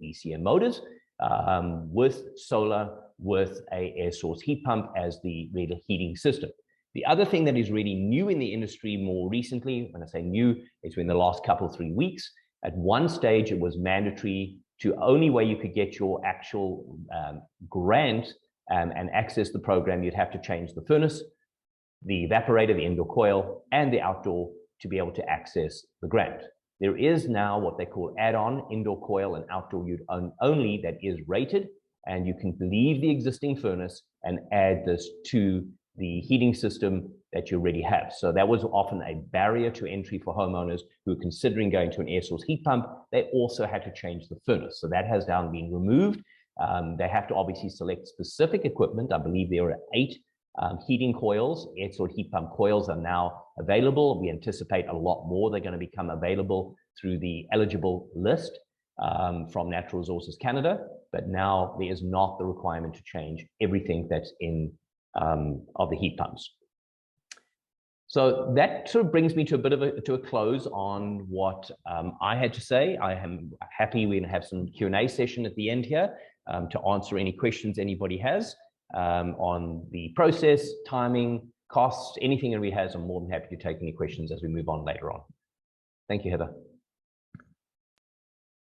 ECM motors with solar, with a air source heat pump as the heating system. The other thing that is really new in the industry more recently, when I say new, it's in the last couple, 3 weeks. At one stage, it was mandatory to only way you could get your actual grant and access the program, you'd have to change the furnace, the evaporator, the indoor coil, and the outdoor to be able to access the grant. There is now what they call add-on indoor coil and outdoor use only that is rated, and you can leave the existing furnace and add this to the heating system that you already have. So that was often a barrier to entry for homeowners who were considering going to an air source heat pump. They also had to change the furnace. So that has now been removed. They have to obviously select specific equipment. I believe there are 8 heating coils, air source heat pump coils are now available. We anticipate a lot more. They're going to become available through the eligible list from Natural Resources Canada. But now there is not the requirement to change everything that's in of the heat pumps. So that sort of brings me to a bit of a close on what I had to say. I am happy we're going to have some Q&A session at the end here to answer any questions anybody has on the process, timing, costs, anything that we has. I'm more than happy to take any questions as we move on later on. Thank you, Heather.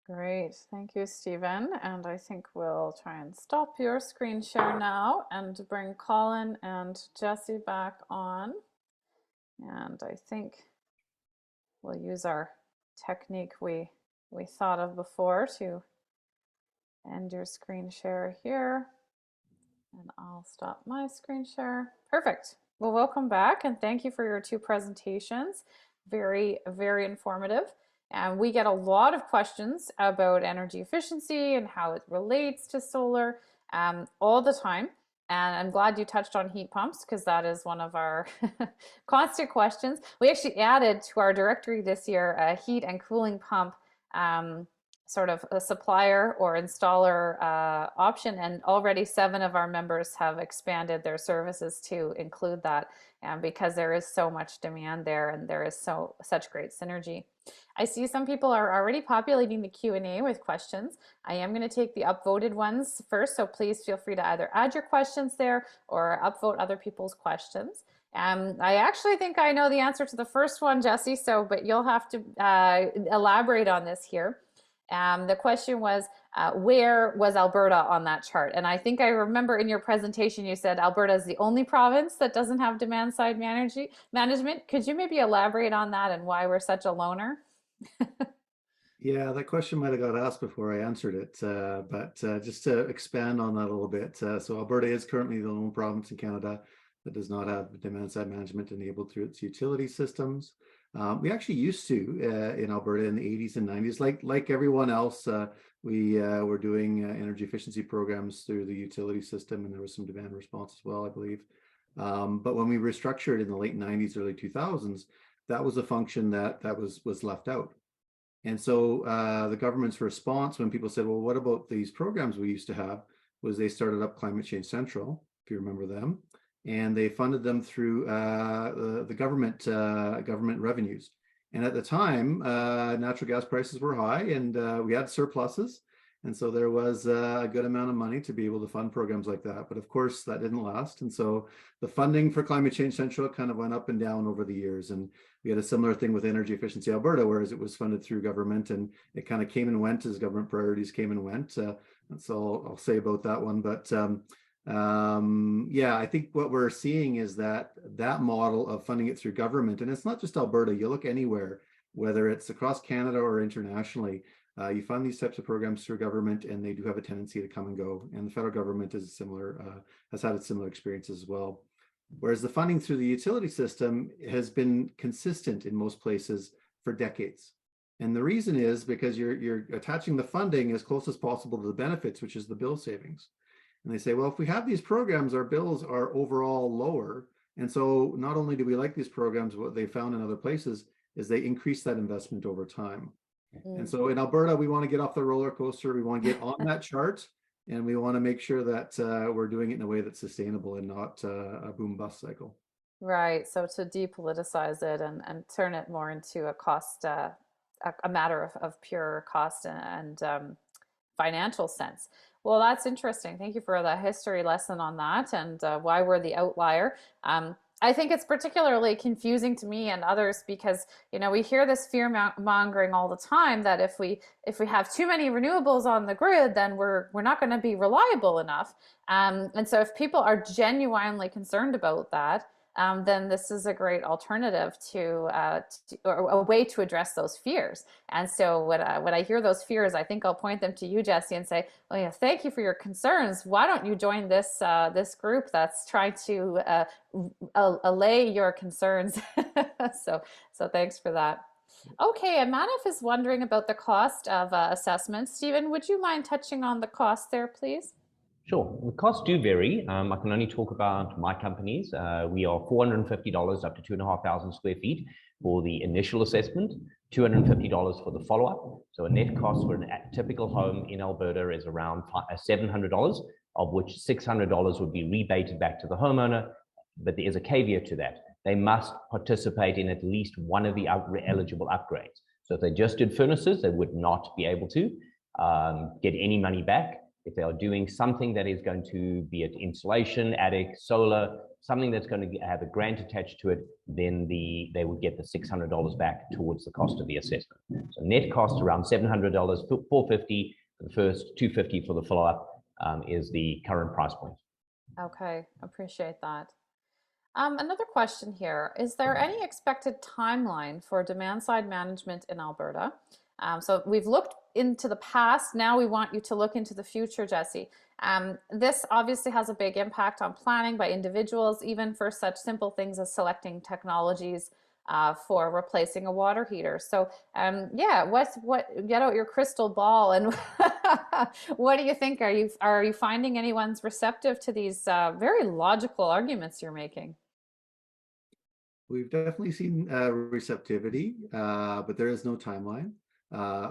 Great, thank you, Stephen. And I think we'll try and stop your screen share now and bring Colin and Jesse back on. And I think we'll use our technique we thought of before to end your screen share here. And I'll stop my screen share. Perfect. Well, welcome back and thank you for your 2 presentations. Very, very informative. And we get a lot of questions about energy efficiency and how it relates to solar all the time. And I'm glad you touched on heat pumps because that is one of our constant questions. We actually added to our directory this year a heat and cooling pump sort of a supplier or installer option, and already 7 of our members have expanded their services to include that because there is so much demand there and there is such great synergy. I see some people are already populating the Q&A with questions. I am going to take the upvoted ones first, so please feel free to either add your questions there or upvote other people's questions. I actually think I know the answer to the first one, Jesse, but you'll have to elaborate on this here. The question was, where was Alberta on that chart? And I think I remember in your presentation you said Alberta is the only province that doesn't have demand side management. Could you maybe elaborate on that and why we're such a loner? Yeah, that question might have got asked before I answered it, but just to expand on that a little bit. So Alberta is currently the lone province in Canada that does not have demand side management enabled through its utility systems. We actually used to in Alberta in the 80s and 90s, like everyone else, we were doing energy efficiency programs through the utility system, and there was some demand response as well, I believe. But when we restructured in the late 90s, early 2000s, that was a function that was left out. And so the government's response when people said, well, what about these programs we used to have, was they started up Climate Change Central, if you remember them. And they funded them through the government revenues. And at the time, natural gas prices were high, and we had surpluses. And so there was a good amount of money to be able to fund programs like that. But of course, that didn't last. And so the funding for Climate Change Central kind of went up and down over the years. And we had a similar thing with Energy Efficiency Alberta, whereas it was funded through government, and it kind of came and went as government priorities came and went. That's all I'll say about that one. But Yeah, I think what we're seeing is that model of funding it through government, and it's not just Alberta, you look anywhere, whether it's across Canada or internationally, you fund these types of programs through government, and they do have a tendency to come and go. And the federal government is similar, has had a similar experience as well. Whereas the funding through the utility system has been consistent in most places for decades. And the reason is because you're attaching the funding as close as possible to the benefits, which is the bill savings. And they say, well, if we have these programs, our bills are overall lower. And so not only do we like these programs, what they found in other places is they increase that investment over time. And so in Alberta, we want to get off the roller coaster. We want to get on that chart, and we want to make sure that we're doing it in a way that's sustainable and not a boom bust cycle. Right. So to depoliticize it and turn it more into a cost, a matter of pure cost and financial sense. Well, that's interesting. Thank you for the history lesson on that and why we're the outlier. I think it's particularly confusing to me and others because, you know, we hear this fear mongering all the time that if we have too many renewables on the grid, then we're not going to be reliable enough. And so if people are genuinely concerned about that, then this is a great alternative to or a way to address those fears. And so when I hear those fears, I think I'll point them to you, Jesse, and say, well, yeah, thank you for your concerns. Why don't you join this this group that's trying to allay your concerns? so thanks for that. Okay, and Manaf is wondering about the cost of assessment. Stephen, would you mind touching on the cost there, please? Sure. The costs do vary. I can only talk about my companies. We are $450 up to 2,500 square feet for the initial assessment, $250 for the follow-up. So a net cost for a typical home in Alberta is around $700, of which $600 would be rebated back to the homeowner. But there is a caveat to that. They must participate in at least one of the eligible upgrades. So if they just did furnaces, they would not be able to get any money back. If they are doing something that is going to be at insulation, attic, solar, something that's going to have a grant attached to it, then they would get the $600 back towards the cost of the assessment. So net cost around $700, $450 for the first, $250 for the follow-up is the current price point. Okay, appreciate that. Another question here. Is there any expected timeline for demand-side management in Alberta? So we've looked into the past. Now we want you to look into the future, Jesse. This obviously has a big impact on planning by individuals, even for such simple things as selecting technologies for replacing a water heater. So yeah, get out your crystal ball and what do you think? Are you finding anyone's receptive to these very logical arguments you're making? We've definitely seen receptivity, but there is no timeline.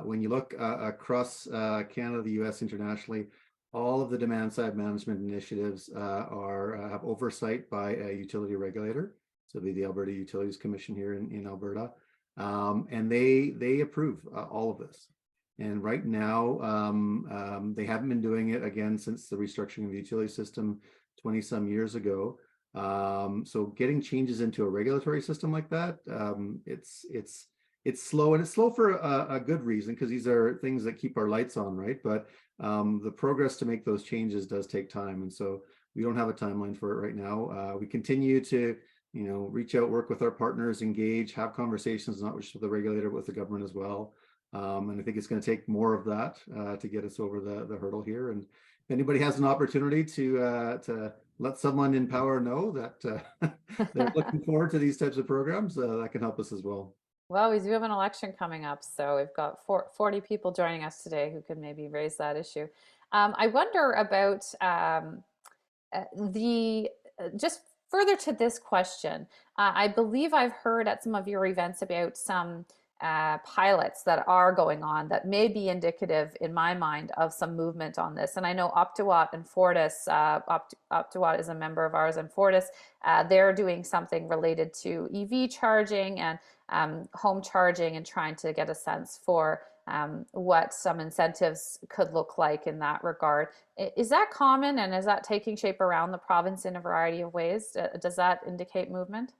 When you look across Canada, the US, internationally, all of the demand side management initiatives have oversight by a utility regulator. So it'd be the Alberta Utilities Commission here in Alberta. And they approve all of this. And right now, they haven't been doing it again since the restructuring of the utility system 20 some years ago. So getting changes into a regulatory system like that, it's slow, and it's slow for a good reason, because these are things that keep our lights on, right? But the progress to make those changes does take time, and so we don't have a timeline for it right now. We continue to, reach out, work with our partners, engage, have conversations, not just with the regulator, but with the government as well. And I think it's going to take more of that to get us over the hurdle here. And if anybody has an opportunity to let someone in power know that they're looking forward to these types of programs, that can help us as well. Well, we do have an election coming up, so we've got 40 people joining us today who could maybe raise that issue. I wonder about just further to this question. I believe I've heard at some of your events about some pilots that are going on that may be indicative, in my mind, of some movement on this. And I know Optiwatt and Fortis, Optiwatt is a member of ours, and Fortis, they're doing something related to EV charging and home charging, and trying to get a sense for what some incentives could look like in that regard. Is that common, and is that taking shape around the province in a variety of ways? Does that indicate movement?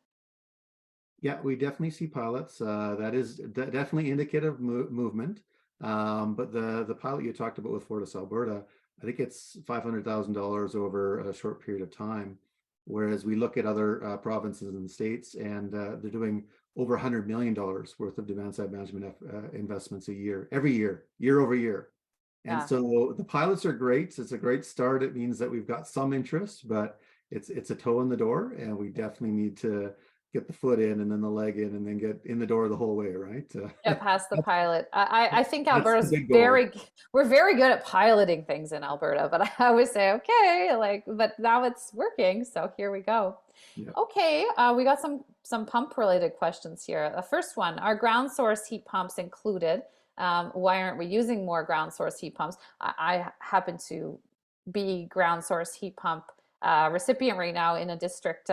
Yeah, we definitely see pilots. That is definitely indicative movement. But the pilot you talked about with Fortis Alberta, I think it's $500,000 over a short period of time. Whereas we look at other provinces and states, and they're doing over $100 million worth of demand side management investments a year, every year, year over year. And Yeah. so the pilots are great. It's a great start. It means that we've got some interest, but it's a toe in the door, and we definitely need to get the foot in and then the leg in and then get in the door the whole way, right? Get past the pilot. I think that's the Alberta's big goal. we're very good at piloting things in Alberta, but I always say, okay, like, but now it's working, so here we go. Yeah. Okay, we got some pump related questions here. The first one, are ground source heat pumps included? Why aren't we using more ground source heat pumps? I happen to be ground source heat pump recipient right now in a district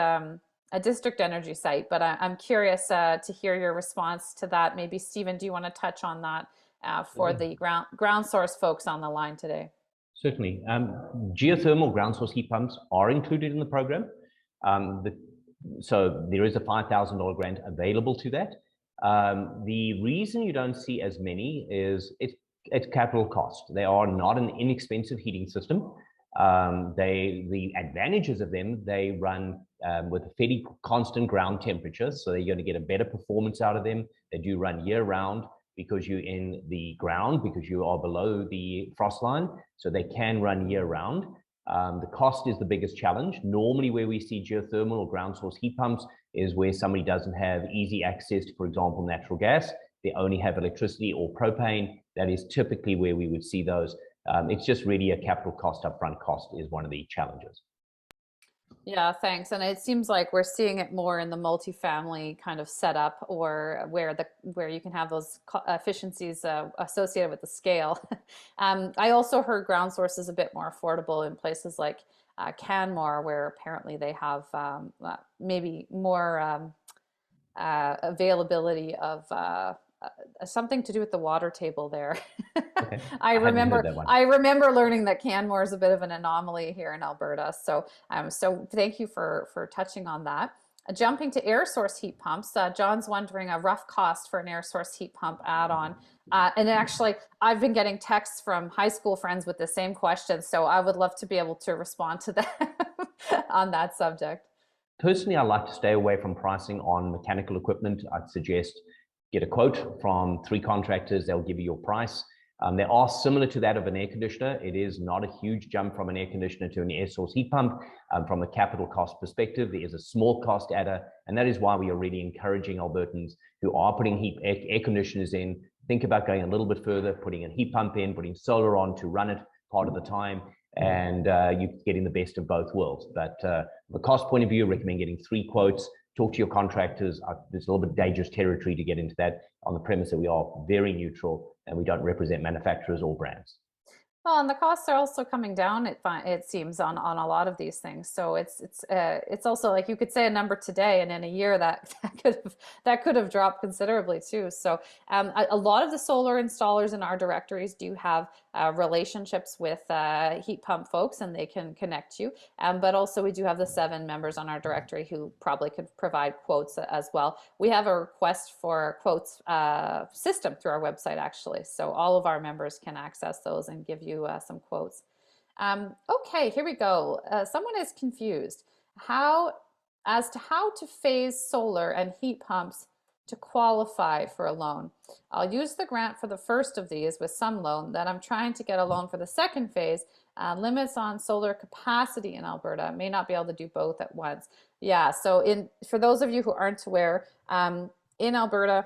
energy site, but I'm curious to hear your response to that. Maybe Stephen, do you want to touch on that for the ground source folks on the line today? Certainly. Geothermal ground source heat pumps are included in the program. So there is a $5,000 grant available to that. The reason you don't see as many is it's capital cost. They are not an inexpensive heating system. The advantages of them, they run with a fairly constant ground temperature, so you're going to get a better performance out of them. They do run year round because you're in the ground, because you are below the frost line, so they can run year round. The cost is the biggest challenge. Normally where we see geothermal or ground source heat pumps is where somebody doesn't have easy access to, for example, natural gas. They only have electricity or propane. That is typically where we would see those. It's just really a capital cost, upfront cost is one of the challenges. Yeah, thanks. And it seems like we're seeing it more in the multifamily kind of setup, or where you can have those efficiencies associated with the scale. I also heard ground source is a bit more affordable in places like Canmore, where apparently they have maybe more availability of something to do with the water table there. Okay. I remember learning that Canmore is a bit of an anomaly here in Alberta. So thank you for touching on that. Jumping to air source heat pumps, John's wondering a rough cost for an air source heat pump add-on. And actually, I've been getting texts from high school friends with the same question, so I would love to be able to respond to that on that subject. Personally, I like to stay away from pricing on mechanical equipment. I'd suggest get a quote from 3 contractors. They'll give you your price. They are similar to that of an air conditioner. It is not a huge jump from an air conditioner to an air source heat pump. From a capital cost perspective, there is a small cost adder, and that is why we are really encouraging Albertans who are putting air conditioners in, think about going a little bit further, putting a heat pump in, putting solar on to run it part of the time, and you're getting the best of both worlds. But from a cost point of view, I recommend getting 3 quotes. Talk to your contractors. There's a little bit dangerous territory to get into that on the premise that we are very neutral and we don't represent manufacturers or brands. Well, and the costs are also coming down, it seems, on a lot of these things. So it's also like you could say a number today, and in a year that could have dropped considerably too. So a lot of the solar installers in our directories do have relationships with heat pump folks, and they can connect you. But also we do have the 7 members on our directory who probably could provide quotes as well. We have a request for quotes system through our website, actually. So all of our members can access those and give you some quotes. Okay, here we go. Someone is confused as to how to phase solar and heat pumps to qualify for a loan. I'll use the grant for the first of these with some loan, that I'm trying to get a loan for the second phase. Limits on solar capacity in Alberta, may not be able to do both at once. Yeah, so for those of you who aren't aware, in Alberta,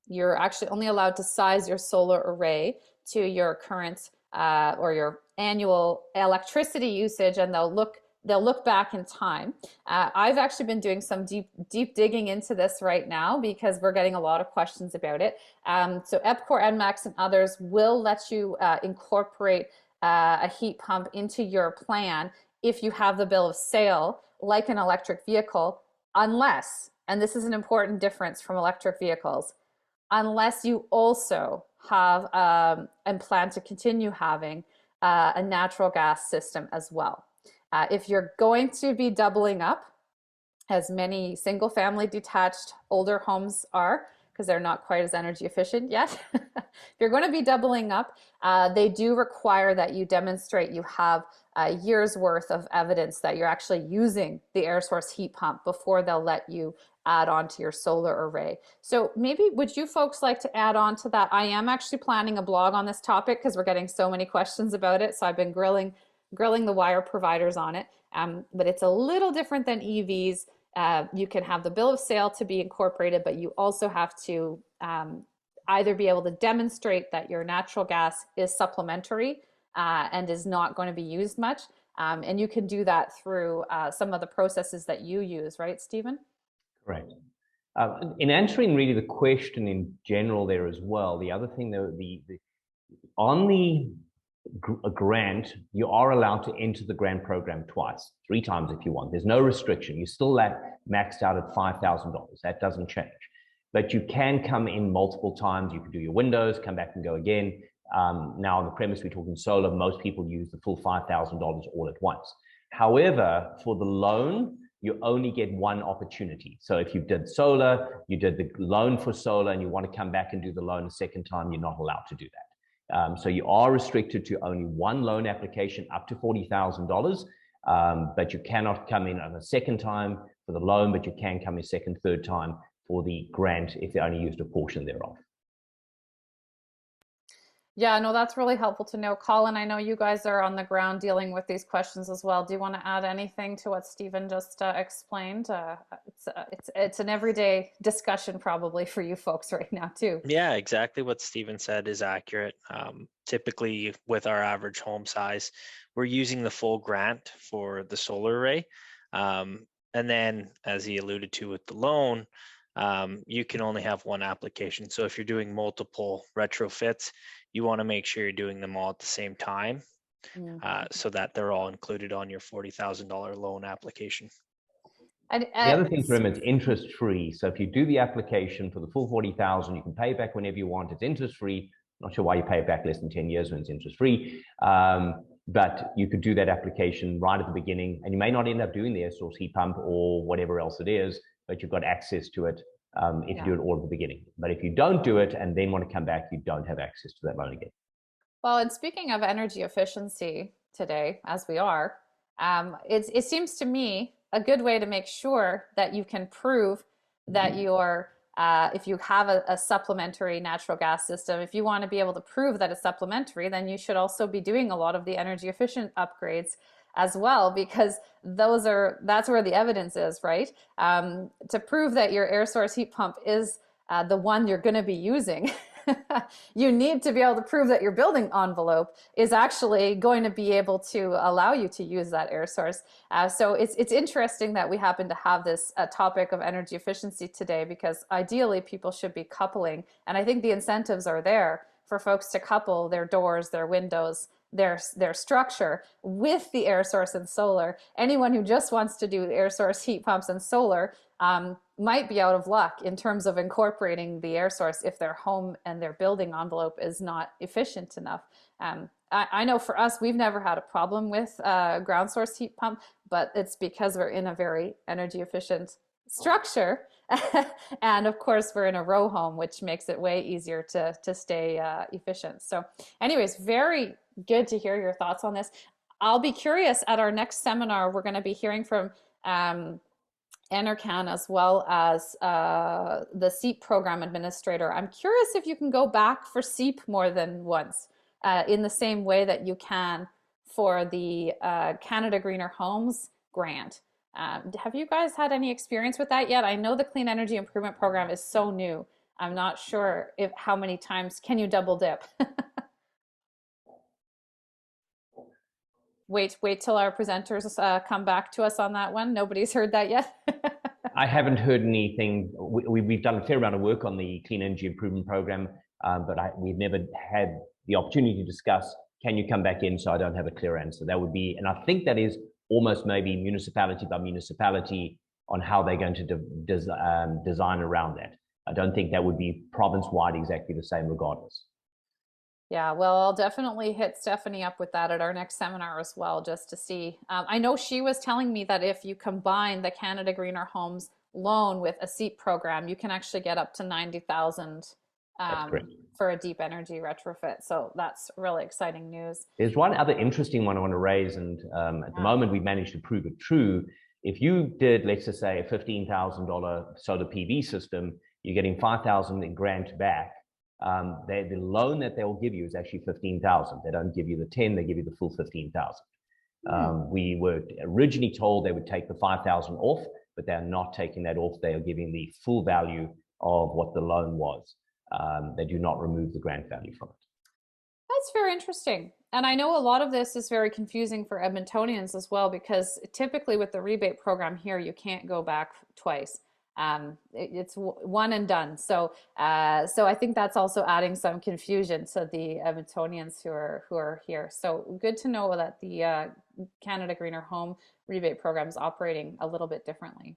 you're actually only allowed to size your solar array to your current or your annual electricity usage, and they'll look back in time. I've actually been doing some deep digging into this right now because we're getting a lot of questions about it. So EPCOR, NMAX, and others will let you incorporate a heat pump into your plan if you have the bill of sale, like an electric vehicle, unless, and this is an important difference from electric vehicles, unless you also have and plan to continue having a natural gas system as well. If you're going to be doubling up, as many single family detached older homes are because they're not quite as energy efficient yet. If you're going to be doubling up, they do require that you demonstrate you have a year's worth of evidence that you're actually using the air source heat pump before they'll let you add on to your solar array. So maybe would you folks like to add on to that? I am actually planning a blog on this topic because we're getting so many questions about it. So I've been grilling the wire providers on it. But it's a little different than EVs. You can have the bill of sale to be incorporated, but you also have to either be able to demonstrate that your natural gas is supplementary and is not going to be used much. And you can do that through some of the processes that you use, right, Stephen? Correct. In answering really the question in general there as well, the other thing though, on the grant, you are allowed to enter the grant program twice, 3 times if you want. There's no restriction. You're still maxed out at $5,000. That doesn't change. But you can come in multiple times. You can do your windows, come back and go again. Now on the premise we're talking solar, most people use the full $5,000 all at once. However, for the loan, you only get one opportunity. So if you did solar, you did the loan for solar, and you want to come back and do the loan a second time, you're not allowed to do that. So you are restricted to only one loan application up to $40,000, but you cannot come in on a second time for the loan, but you can come in second, third time for the grant if they only used a portion thereof. Yeah, no, that's really helpful to know. Colin, I know you guys are on the ground dealing with these questions as well. Do you want to add anything to what Stephen just explained? It's an everyday discussion probably for you folks right now too. Yeah, exactly what Stephen said is accurate. Typically with our average home size, we're using the full grant for the solar array. And then as he alluded to with the loan, you can only have one application. So if you're doing multiple retrofits, you want to make sure you're doing them all at the same time, so that they're all included on your $40,000 loan application. The other thing for him is interest-free. So if you do the application for the full $40,000, you can pay it back whenever you want. It's interest-free. Not sure why you pay it back less than 10 years when it's interest-free. But you could do that application right at the beginning, and you may not end up doing the air source heat pump or whatever else it is, but you've got access to it if you do it all at the beginning. But if you don't do it and then want to come back, you don't have access to that loan again. Well, and speaking of energy efficiency today, as we are, it seems to me a good way to make sure that you can prove that you're, if you have a supplementary natural gas system, if you want to be able to prove that it's supplementary, then you should also be doing a lot of the energy efficient upgrades as well, because that's where the evidence is, right? To prove that your air source heat pump is the one you're going to be using, you need to be able to prove that your building envelope is actually going to be able to allow you to use that air source. So it's interesting that we happen to have this topic of energy efficiency today, because ideally people should be coupling, and I think the incentives are there for folks to couple their doors, their windows, their structure with the air source and solar. Anyone who just wants to do air source heat pumps and solar might be out of luck in terms of incorporating the air source if their home and their building envelope is not efficient enough. I know for us, we've never had a problem with ground source heat pump, but it's because we're in a very energy efficient structure. And of course, we're in a row home, which makes it way easier to stay efficient. So anyways, very good to hear your thoughts on this. I'll be curious at our next seminar, we're going to be hearing from Enercan as well as the SEEP program administrator. I'm curious if you can go back for SEEP more than once in the same way that you can for the Canada Greener Homes grant. Have you guys had any experience with that yet? I know the Clean Energy Improvement Program is so new. I'm not sure how many times can you double dip? Wait till our presenters come back to us on that one. Nobody's heard that yet. I haven't heard anything. We've done a fair amount of work on the Clean Energy Improvement Program, but we've never had the opportunity to discuss, can you come back in, so I don't have a clear answer. That would be, and I think that is almost maybe municipality by municipality on how they're going to design around that. I don't think that would be province-wide exactly the same regardless. Yeah, well, I'll definitely hit Stephanie up with that at our next seminar as well, just to see. I know she was telling me that if you combine the Canada Greener Homes loan with a SEEP program, you can actually get up to 90,000 for a deep energy retrofit. So that's really exciting news. There's one other interesting one I want to raise, and at the moment we've managed to prove it true. If you did, let's just say, a $15,000 solar PV system, you're getting 5,000 in grant back. The loan that they'll give you is actually 15,000. They don't give you the 10, they give you the full 15,000. We were originally told they would take the 5,000 off, but they're not taking that off. They are giving the full value of what the loan was. They do not remove the grant value from it. That's very interesting. And I know a lot of this is very confusing for Edmontonians as well, because typically with the rebate program here, you can't go back twice. It's one and done. So I think that's also adding some confusion to the Edmontonians who are here. So good to know that the Canada Greener Home rebate program is operating a little bit differently.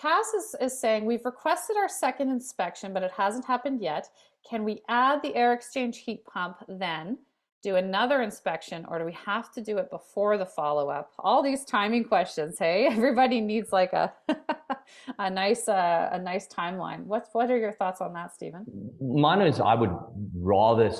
Cass is saying, we've requested our second inspection, but it hasn't happened yet. Can we add the air exchange heat pump then, do another inspection, or do we have to do it before the follow-up? All these timing questions, hey? Everybody needs like a a nice timeline. What are your thoughts on that, Stephen? Mine is, I would rather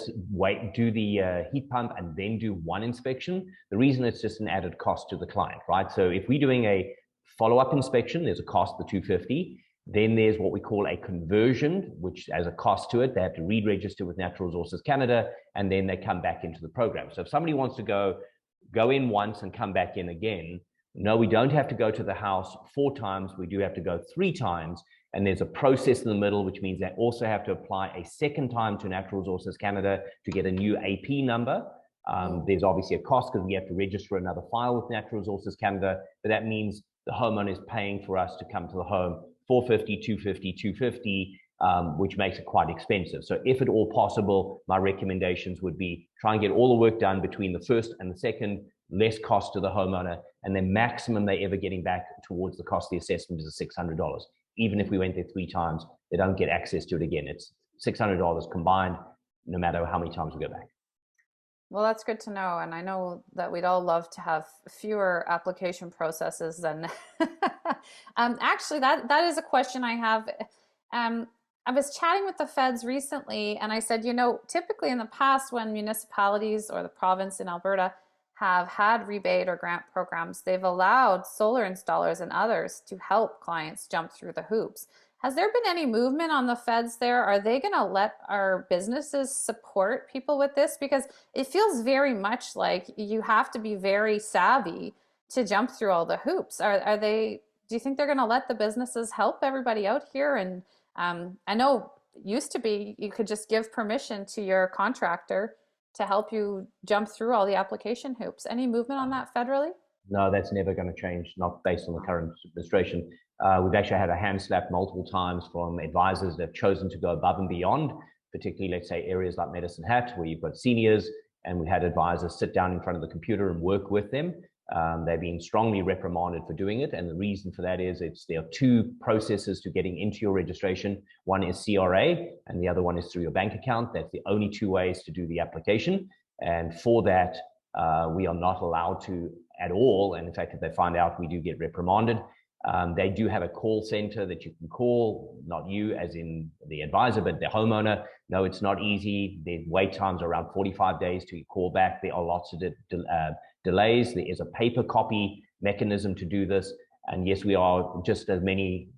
do the heat pump and then do one inspection. The reason it's just an added cost to the client, right? So if we're doing a follow-up inspection, there's a cost, the $250. Then there's what we call a conversion, which has a cost to it. They have to re-register with Natural Resources Canada, and then they come back into the program. So if somebody wants to go in once and come back in again, no, we don't have to go to the house 4 times. We do have to go 3 times. And there's a process in the middle, which means they also have to apply a second time to Natural Resources Canada to get a new AP number. There's obviously a cost because we have to register another file with Natural Resources Canada, but that means the homeowner is paying for us to come to the home $450, $250, which makes it quite expensive. So if at all possible, my recommendations would be try and get all the work done between the first and the second, less cost to the homeowner, and the maximum they ever getting back towards the cost of the assessment is $600. Even if we went there 3 times, they don't get access to it again. It's $600 combined, no matter how many times we go back. Well, that's good to know. And I know that we'd all love to have fewer application processes than actually that is a question I have. I was chatting with the feds recently, and I said, typically in the past when municipalities or the province in Alberta have had rebate or grant programs, they've allowed solar installers and others to help clients jump through the hoops. Has there been any movement on the feds there? Are they going to let our businesses support people with this? Because it feels very much like you have to be very savvy to jump through all the hoops. Do you think they're going to let the businesses help everybody out here? And I know it used to be you could just give permission to your contractor to help you jump through all the application hoops. Any movement on that federally? No, that's never going to change, not based on the current administration. We've actually had a hand slap multiple times from advisors that have chosen to go above and beyond, particularly, let's say, areas like Medicine Hat, where you've got seniors, and we had advisors sit down in front of the computer and work with them. They've been strongly reprimanded for doing it, and the reason for that is there are 2 processes to getting into your registration. One is CRA, and the other one is through your bank account. That's the only 2 ways to do the application, and for that, we are not allowed to at all, and in fact, if they find out, we do get reprimanded. They do have a call center that you can call, not you as in the advisor, but the homeowner. No, it's not easy. The wait times are around 45 days to call back. There are lots of delays. There is a paper copy mechanism to do this. And yes, we are, just as many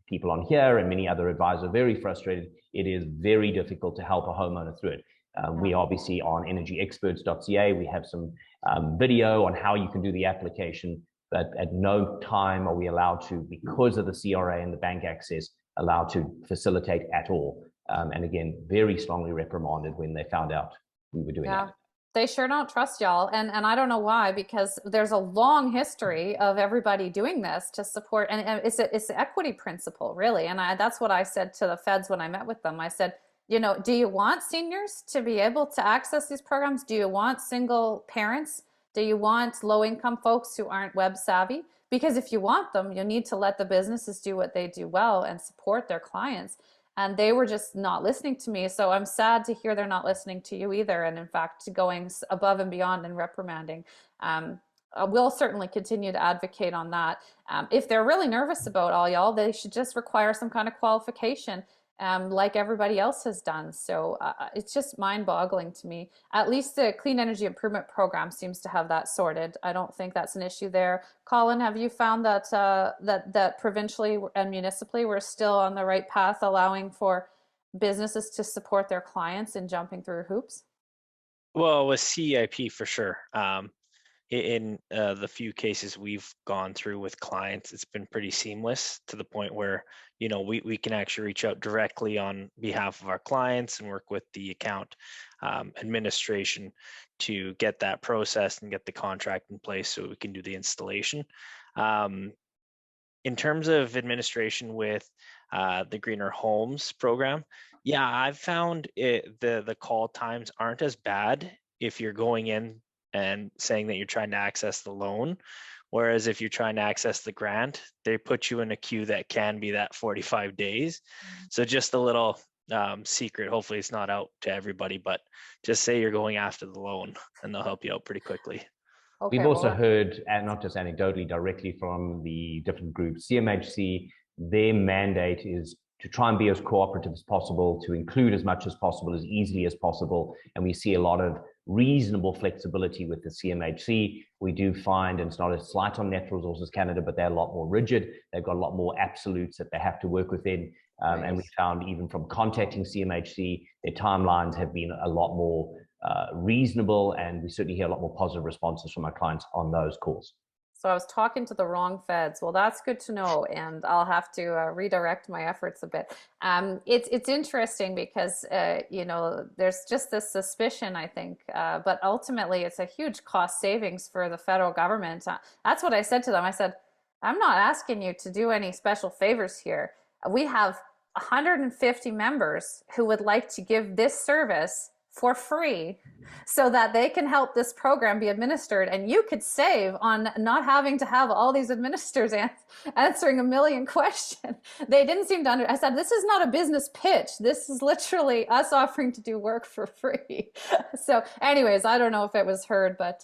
people on here and many other advisors, very frustrated. It is very difficult to help a homeowner through it. We obviously on energyexperts.ca, we have some video on how you can do the application. But at no time are we allowed to, because of the CRA and the bank access, allowed to facilitate at all. And again, very strongly reprimanded when they found out we were doing that. They sure don't trust y'all. And I don't know why, because there's a long history of everybody doing this to support. And it's the equity principle, really. And that's what I said to the feds when I met with them. I said, do you want seniors to be able to access these programs? Do you want single parents? Do you want low-income folks who aren't web savvy? Because if you want them, you need to let the businesses do what they do well and support their clients. And they were just not listening to me. So I'm sad to hear they're not listening to you either. And in fact, going above and beyond and reprimanding. we'll certainly continue to advocate on that. If they're really nervous about all y'all, they should just require some kind of qualification, like everybody else has done. So it's just mind-boggling to me. At least the Clean Energy Improvement Program seems to have that sorted. I don't think that's an issue there. Colin, have you found that that provincially and municipally we're still on the right path, allowing for businesses to support their clients in jumping through hoops? Well, with CIP for sure. In the few cases we've gone through with clients, it's been pretty seamless to the point where, you know, we can actually reach out directly on behalf of our clients and work with the account administration to get that processed and get the contract in place so we can do the installation. In terms of administration with the Greener Homes program, yeah, I've found the call times aren't as bad if you're going in and saying that you're trying to access the loan. Whereas if you're trying to access the grant, they put you in a queue that can be that 45 days. So just a little secret, hopefully it's not out to everybody, but just say you're going after the loan and they'll help you out pretty quickly. Okay, We've also heard, and not just anecdotally, directly from the different groups, CMHC, their mandate is to try and be as cooperative as possible, to include as much as possible, as easily as possible. And we see a lot of reasonable flexibility with the CMHC. We do find, and it's not a slight on Natural Resources Canada, but they're a lot more rigid. They've got a lot more absolutes that they have to work within. Right. And we found even from contacting CMHC, their timelines have been a lot more reasonable, and we certainly hear a lot more positive responses from our clients on those calls. So I was talking to the wrong feds. Well, that's good to know, and I'll have to redirect my efforts a bit. It's interesting because you know, there's just this suspicion, I think, but ultimately it's a huge cost savings for the federal government. That's what I said to them. I said, I'm not asking you to do any special favors here. We have 150 members who would like to give this service for free so that they can help this program be administered, and you could save on not having to have all these administrators answering a million questions. They didn't seem to I said, this is not a business pitch. This is literally us offering to do work for free. So anyways, I don't know if it was heard, but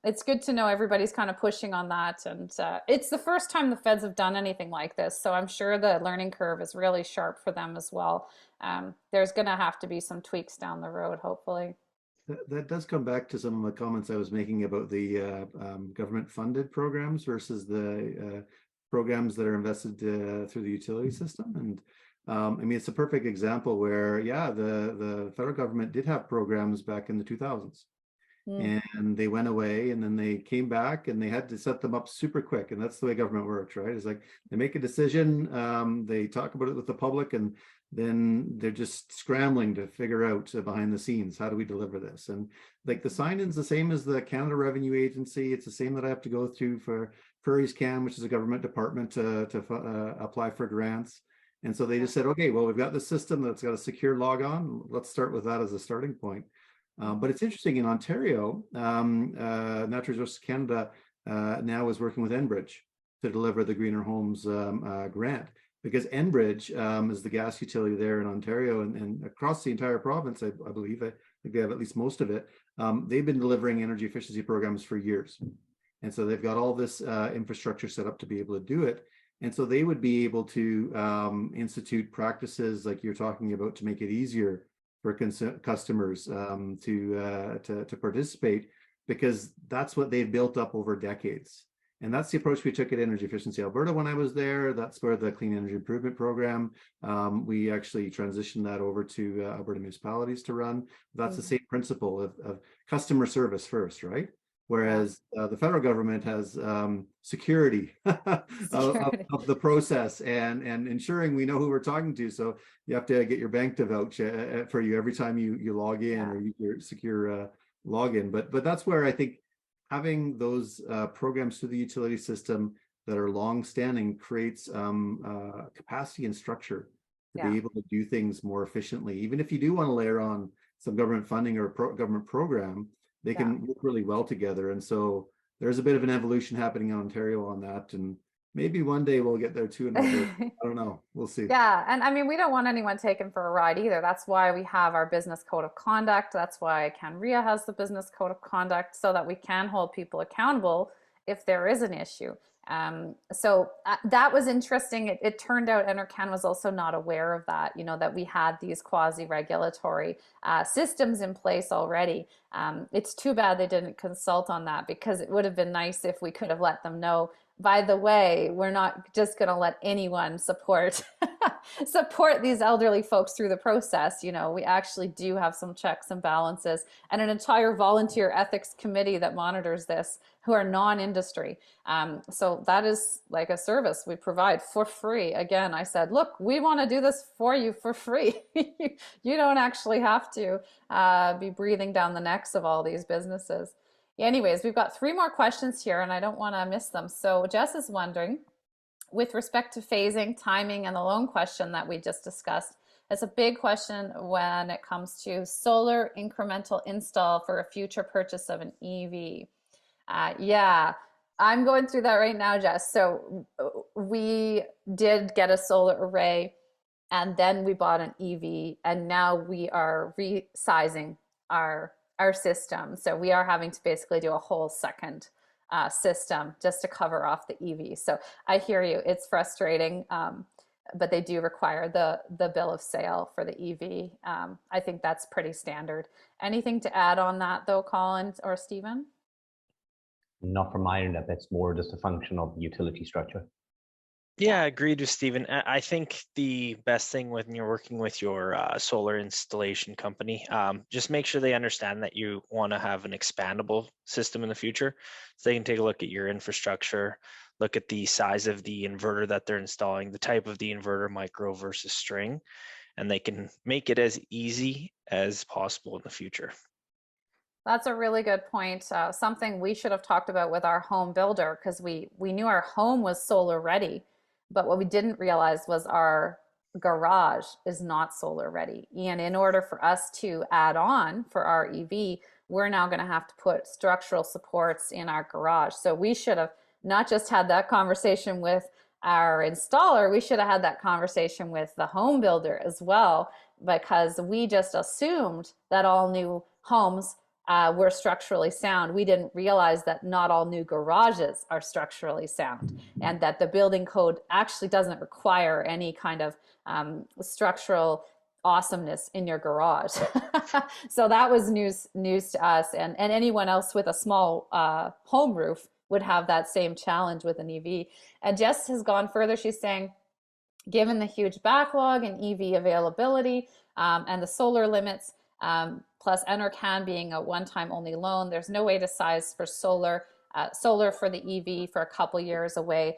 it's good to know everybody's kind of pushing on that. And it's the first time the feds have done anything like this. So I'm sure the learning curve is really sharp for them as well. There's going to have to be some tweaks down the road, hopefully. That does come back to some of the comments I was making about the government-funded programs versus the programs that are invested through the utility system. And I mean, it's a perfect example where, yeah, the federal government did have programs back in the 2000s. And they went away, and then they came back, and they had to set them up super quick. And that's the way government works, right? It's like they make a decision, they talk about it with the public, and then they're just scrambling to figure out behind the scenes, how do we deliver this? And like the sign-in's the same as the Canada Revenue Agency. It's the same that I have to go through for Prairies Can, which is a government department to apply for grants. And so they just said, okay, well, we've got this system that's got a secure log on. Let's start with that as a starting point. But it's interesting, in Ontario, Natural Resources Canada now is working with Enbridge to deliver the Greener Homes grant, because Enbridge is the gas utility there in Ontario and across the entire province, I believe. I think they have at least most of it. They've been delivering energy efficiency programs for years. And so they've got all this infrastructure set up to be able to do it. And so they would be able to institute practices like you're talking about to make it easier for customers to participate, because that's what they've built up over decades. And that's the approach we took at Energy Efficiency Alberta when I was there. That's where the Clean Energy Improvement Program, we actually transitioned that over to Alberta municipalities to run. That's the same principle of customer service first, right? Whereas the federal government has security of the process and ensuring we know who we're talking to. So you have to get your bank to vouch for you every time you log in or use your secure login. But that's where I think having those programs through the utility system that are long-standing creates capacity and structure to be able to do things more efficiently. Even if you do want to layer on some government funding or government program, they can work really well together. And so there's a bit of an evolution happening in Ontario on that. And maybe one day we'll get there too. I don't know. We'll see. Yeah. And I mean, we don't want anyone taken for a ride either. That's why we have our business code of conduct. That's why CanRIA has the business code of conduct, so that we can hold people accountable if there is an issue. So that was interesting. It turned out NRCan was also not aware of that, that we had these quasi-regulatory systems in place already. It's too bad they didn't consult on that, because it would have been nice if we could have let them know, by the way, we're not just going to let anyone support these elderly folks through the process. We actually do have some checks and balances and an entire volunteer ethics committee that monitors this, who are non-industry. So that is like a service we provide for free. Again, I said, look, we want to do this for you for free. You don't actually have to be breathing down the necks of all these businesses. Anyways, we've got 3 more questions here, and I don't want to miss them. So Jess is wondering, with respect to phasing, timing, and the loan question that we just discussed, it's a big question when it comes to solar incremental install for a future purchase of an EV. Yeah, I'm going through that right now, Jess. So we did get a solar array, and then we bought an EV, and now we are resizing our system. So we are having to basically do a whole second system just to cover off the EV. So I hear you, it's frustrating, but they do require the bill of sale for the EV. I think that's pretty standard. Anything to add on that though, Colin or Stephen? Not from my end, that's more just a function of the utility structure. Yeah, I agreed with Stephen. I think the best thing when you're working with your solar installation company, just make sure they understand that you want to have an expandable system in the future. So they can take a look at your infrastructure, look at the size of the inverter that they're installing, the type of the inverter, micro versus string, and they can make it as easy as possible in the future. That's a really good point. Something we should have talked about with our home builder, because we knew our home was solar ready, but what we didn't realize was our garage is not solar ready. And in order for us to add on for our EV, we're now going to have to put structural supports in our garage. So we should have not just had that conversation with our installer, we should have had that conversation with the home builder as well, because we just assumed that all new homes were structurally sound. We didn't realize that not all new garages are structurally sound, and that the building code actually doesn't require any kind of structural awesomeness in your garage. So that was news to us, and anyone else with a small home roof would have that same challenge with an EV. And Jess has gone further. She's saying, given the huge backlog in EV availability and the solar limits, plus NRCan being a one-time only loan, there's no way to size for solar for the EV for a couple years away.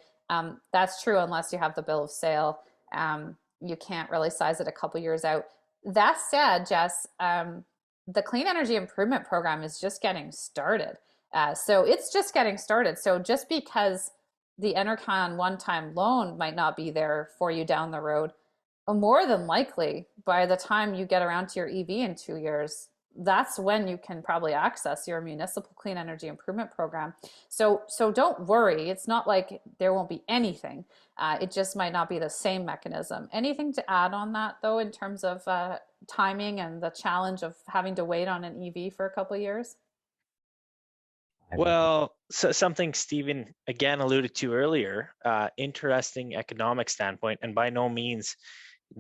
That's true unless you have the bill of sale. You can't really size it a couple years out. That said, Jess, the Clean Energy Improvement Program is just getting started. So it's just getting started. So just because the NRCan one-time loan might not be there for you down the road, more than likely, by the time you get around to your EV in 2 years, that's when you can probably access your municipal clean energy improvement program. So don't worry. It's not like there won't be anything. It just might not be the same mechanism. Anything to add on that, though, in terms of timing and the challenge of having to wait on an EV for a couple of years? Well, so something Stephen again alluded to earlier, interesting economic standpoint, and by no means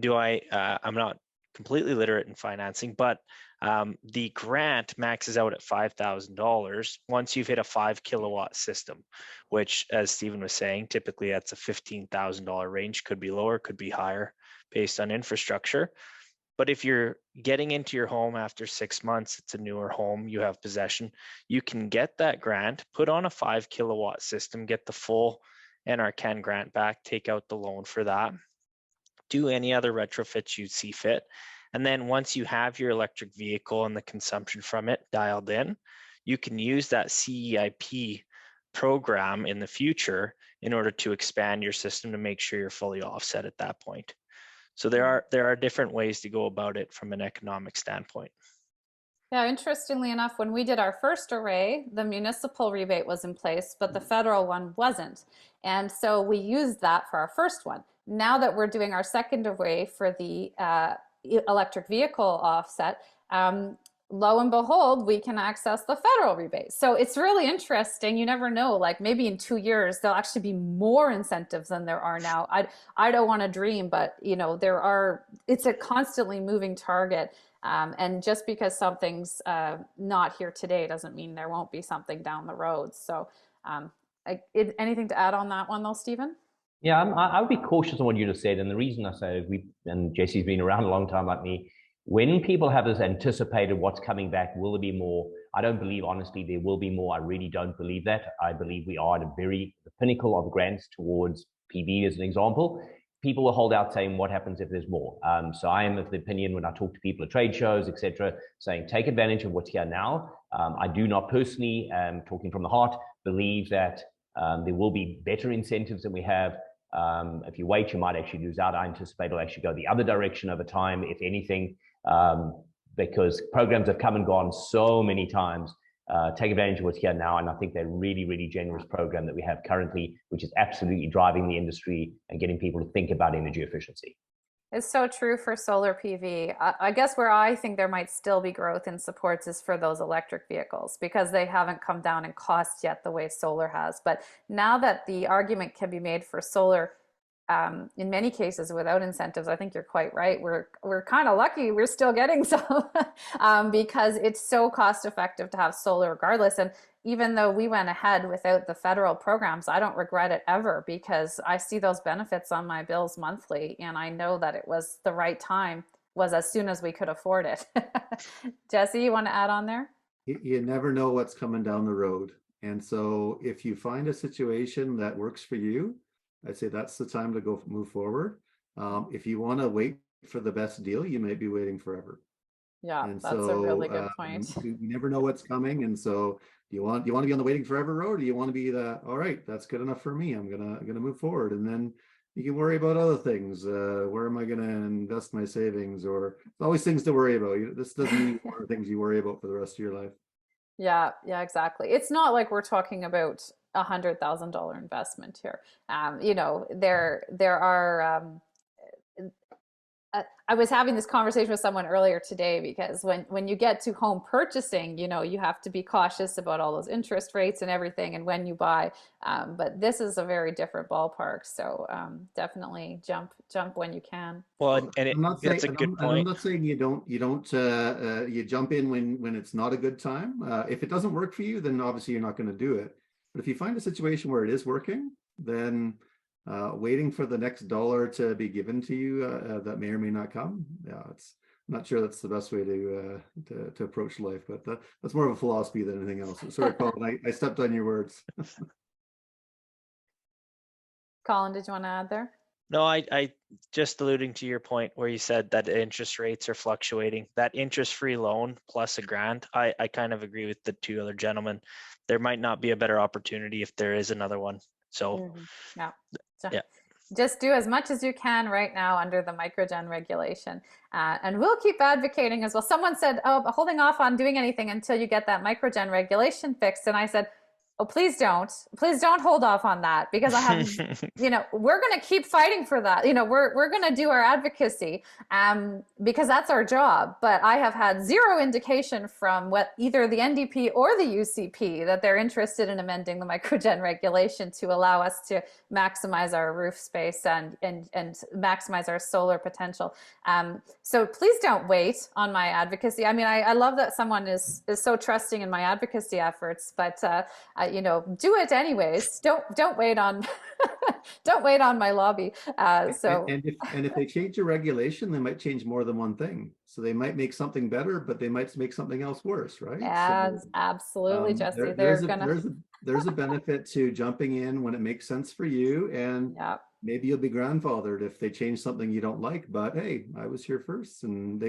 I'm not completely literate in financing, but the grant maxes out at $5,000 once you've hit a 5 kilowatt system, which, as Stephen was saying, typically that's a $15,000 range, could be lower, could be higher based on infrastructure. But if you're getting into your home after 6 months, it's a newer home, you have possession, you can get that grant, put on a 5 kilowatt system, get the full NRCan grant back, take out the loan for that, do any other retrofits you see fit. And then once you have your electric vehicle and the consumption from it dialed in, you can use that CEIP program in the future in order to expand your system to make sure you're fully offset at that point. So there are different ways to go about it from an economic standpoint. Yeah, interestingly enough, when we did our first array, the municipal rebate was in place, but the federal one wasn't. And so we used that for our first one. Now that we're doing our second array for the electric vehicle offset, lo and behold, we can access the federal rebate. So it's really interesting. You never know, like maybe in 2 years, there'll actually be more incentives than there are now. I don't want to dream, but it's a constantly moving target. And just because something's not here today doesn't mean there won't be something down the road. So anything to add on that one though, Stephen? Yeah, I would be cautious on what you just said. And the reason I say is and Jesse's been around a long time like me, when people have this anticipated what's coming back, will there be more? I don't believe, honestly, there will be more. I really don't believe that. I believe we are at the pinnacle of grants towards PV as an example. People will hold out saying, what happens if there's more? So I am of the opinion when I talk to people at trade shows, etc., saying, take advantage of what's here now. I do not personally, talking from the heart, believe that there will be better incentives than we have. If you wait, you might actually lose out. I anticipate it'll actually go the other direction over time, if anything, because programs have come and gone so many times. Take advantage of what's here now, and I think they're really, really generous program that we have currently, which is absolutely driving the industry and getting people to think about energy efficiency. It's so true for solar PV. I guess where I think there might still be growth in supports is for those electric vehicles, because they haven't come down in cost yet the way solar has. But now that the argument can be made for solar in many cases without incentives, I think you're quite right. We're kind of lucky we're still getting some because it's so cost effective to have solar regardless. And even though we went ahead without the federal programs, I don't regret it ever, because I see those benefits on my bills monthly, and I know that it was the right time, was as soon as we could afford it. Jesse, you want to add on there? You never know what's coming down the road. And so if you find a situation that works for you, I'd say that's the time to go move forward. If you want to wait for the best deal, you may be waiting forever. Yeah, and that's a really good point. You never know what's coming, and so do you want to be on the waiting forever road, or do you want to be all right, that's good enough for me, I'm gonna move forward, and then you can worry about other things. Where am I going to invest my savings? Or always things to worry about. This doesn't mean one of the things you worry about for the rest of your life. Yeah, exactly. It's not like we're talking about $100,000 investment here. There are. I was having this conversation with someone earlier today, because when you get to home purchasing, you have to be cautious about all those interest rates and everything, and when you buy. But this is a very different ballpark. So definitely jump when you can. Well, that's a good point. I'm not saying you jump in when it's not a good time. If it doesn't work for you, then obviously you're not going to do it. But if you find a situation where it is working, then waiting for the next dollar to be given to you that may or may not come. Yeah, I'm not sure that's the best way to approach life, but that's more of a philosophy than anything else. Sorry, Colin, I stepped on your words. Colin, did you want to add there? No, I just alluding to your point where you said that interest rates are fluctuating. That interest-free loan plus a grant, I kind of agree with the two other gentlemen. There might not be a better opportunity if there is another one. So, yeah. Just do as much as you can right now under the microgen regulation. And we'll keep advocating as well. Someone said, holding off on doing anything until you get that microgen regulation fixed. And I said, oh, please don't hold off on that, because I have, we're going to keep fighting for that. We're going to do our advocacy because that's our job. But I have had zero indication from either the NDP or the UCP that they're interested in amending the microgen regulation to allow us to maximize our roof space and maximize our solar potential. So please don't wait on my advocacy. I mean, I love that someone is so trusting in my advocacy efforts, but do it anyways. Don't wait on don't wait on my lobby. And if they change a regulation, they might change more than one thing. So they might make something better, but they might make something else worse, right? Yeah, so, absolutely, Jesse. There's a benefit to jumping in when it makes sense for you, and maybe you'll be grandfathered if they change something you don't like. But hey, I was here first, and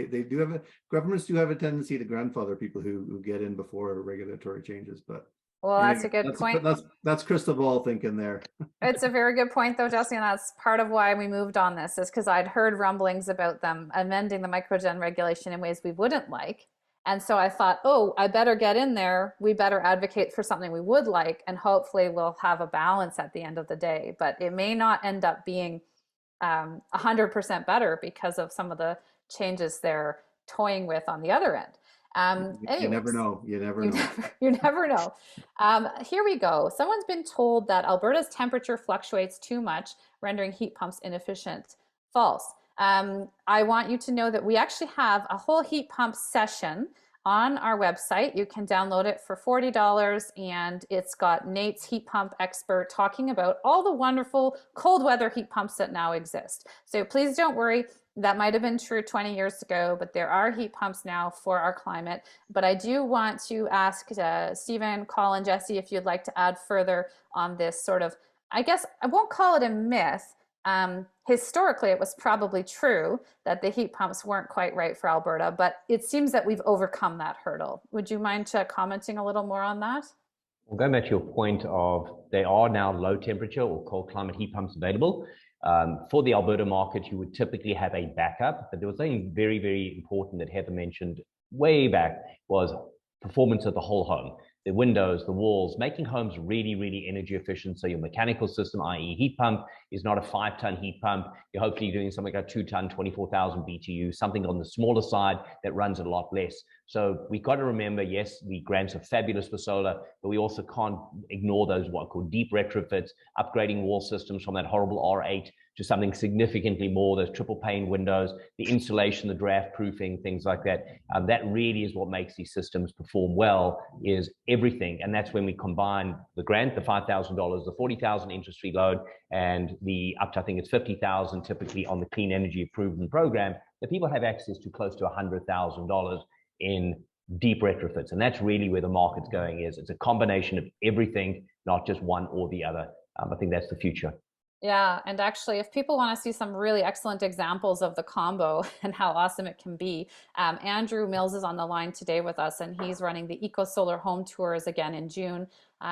governments do have a tendency to grandfather people who get in before regulatory changes. But well, that's a good point. That's crystal ball thinking there. It's a very good point, though, Jesse, and that's part of why we moved on this, is because I'd heard rumblings about them amending the microgen regulation in ways we wouldn't like. And so I thought, I better get in there. We better advocate for something we would like, and hopefully we'll have a balance at the end of the day. But it may not end up being 100% better because of some of the changes they're toying with on the other end. You never Anyways, know. You never know. you never know. Here we go. Someone's been told that Alberta's temperature fluctuates too much, rendering heat pumps inefficient. False. I want you to know that we actually have a whole heat pump session on our website. You can download it for $40, and it's got Nate's heat pump expert talking about all the wonderful cold weather heat pumps that now exist. So please don't worry. That might have been true 20 years ago, but there are heat pumps now for our climate. But I do want to ask Stephen, Colin, Jesse, if you'd like to add further on this sort of, I guess I won't call it a myth. Historically, it was probably true that the heat pumps weren't quite right for Alberta, but it seems that we've overcome that hurdle. Would you mind commenting a little more on that? Well, going back to your point of there are now low temperature or cold climate heat pumps available. For the Alberta market, you would typically have a backup, but there was something very, very important that Heather mentioned way back was performance of the whole home. The windows, the walls, making homes really, really energy efficient. So your mechanical system, i.e. heat pump, is not a 5-ton heat pump. You're hopefully doing something like a 2-ton, 24,000 BTU, something on the smaller side that runs a lot less. So we've got to remember, yes, the grants are fabulous for solar, but we also can't ignore those what are called deep retrofits, upgrading wall systems from that horrible R8 to something significantly more, those triple pane windows, the insulation, the draft proofing, things like that. That really is what makes these systems perform well, is everything. And that's when we combine the grant, the $5,000, the $40,000 interest-free loan, and the up to, I think it's $50,000 typically on the Clean Energy Improvement Program, that people have access to close to $100,000 in deep retrofits. And that's really where the market's going is. It's a combination of everything, not just one or the other. I think that's the future. Yeah, and actually, if people want to see some really excellent examples of the combo and how awesome it can be, Andrew Mills is on the line today with us, and he's running the Eco Solar Home Tours again in June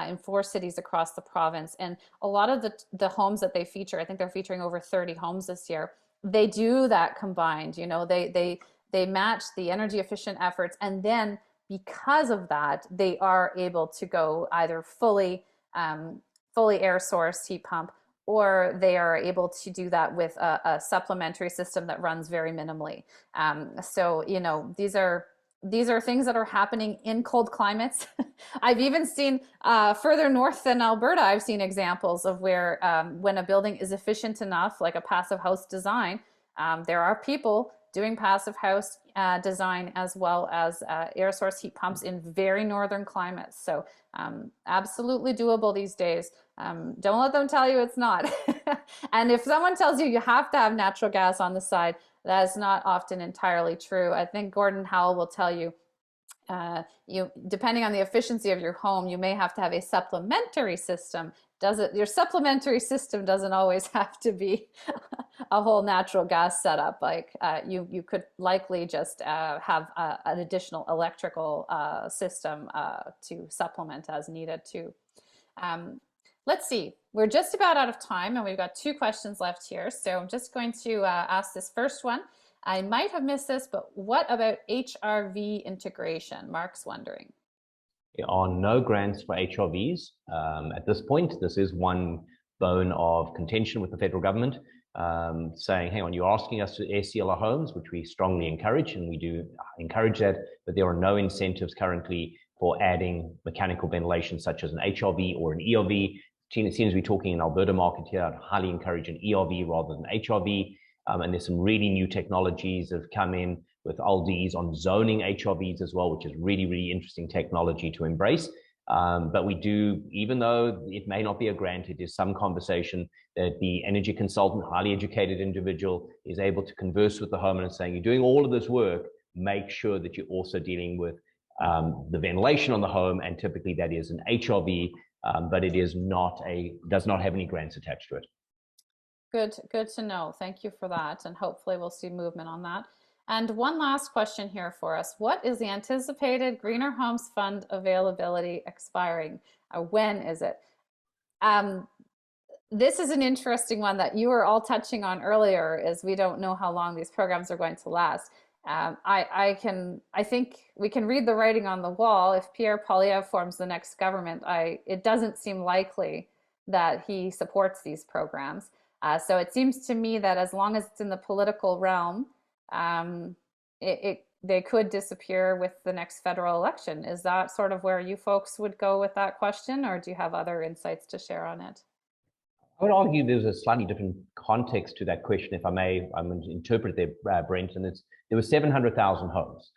in 4 cities across the province. And a lot of the homes that they feature, I think they're featuring over 30 homes this year, they do that combined. You know, they match the energy efficient efforts, and then because of that, they are able to go either fully air source heat pump, or they are able to do that with a supplementary system that runs very minimally. So, you know, these are things that are happening in cold climates. I've even seen further north than Alberta, I've seen examples of where when a building is efficient enough, like a passive house design, there are people doing passive house design as well as air source heat pumps in very northern climates. So absolutely doable these days. Don't let them tell you it's not. And if someone tells you you have to have natural gas on the side, that is not often entirely true. I think Gordon Howell will tell you, depending on the efficiency of your home, you may have to have a supplementary system. Your supplementary system doesn't always have to be a whole natural gas setup. Like you could likely just have an additional electrical system to supplement as needed too. Let's see, we're just about out of time and we've got 2 questions left here. So I'm just going to ask this first one. I might have missed this, but what about HRV integration? Mark's wondering. There are no grants for HRVs. At this point, this is one bone of contention with the federal government, saying, hang on, you're asking us to air seal our homes, which we strongly encourage, and we do encourage that, but there are no incentives currently for adding mechanical ventilation, such as an HRV or an ERV. It seems we're talking in Alberta market here, I'd highly encourage an ERV rather than HRV. And there's some really new technologies that have come in with LDs on zoning HRVs as well, which is really, really interesting technology to embrace. But we do, even though it may not be a grant, it is some conversation that the energy consultant, highly educated individual, is able to converse with the homeowner and saying, you're doing all of this work, make sure that you're also dealing with the ventilation on the home, and typically that is an HRV, but it is not does not have any grants attached to it. Good to know. Thank you for that. And hopefully we'll see movement on that. And one last question here for us. What is the anticipated Greener Homes Fund availability expiring? When is it? This is an interesting one that you were all touching on earlier, is we don't know how long these programs are going to last. I think we can read the writing on the wall. If Pierre Poilievre forms the next government, it doesn't seem likely that he supports these programs. So it seems to me that as long as it's in the political realm, they could disappear with the next federal election. Is that sort of where you folks would go with that question, or do you have other insights to share on it? I would argue there's a slightly different context to that question, if I may. I'm going to interpret there, Brent, and there were 700,000 homes.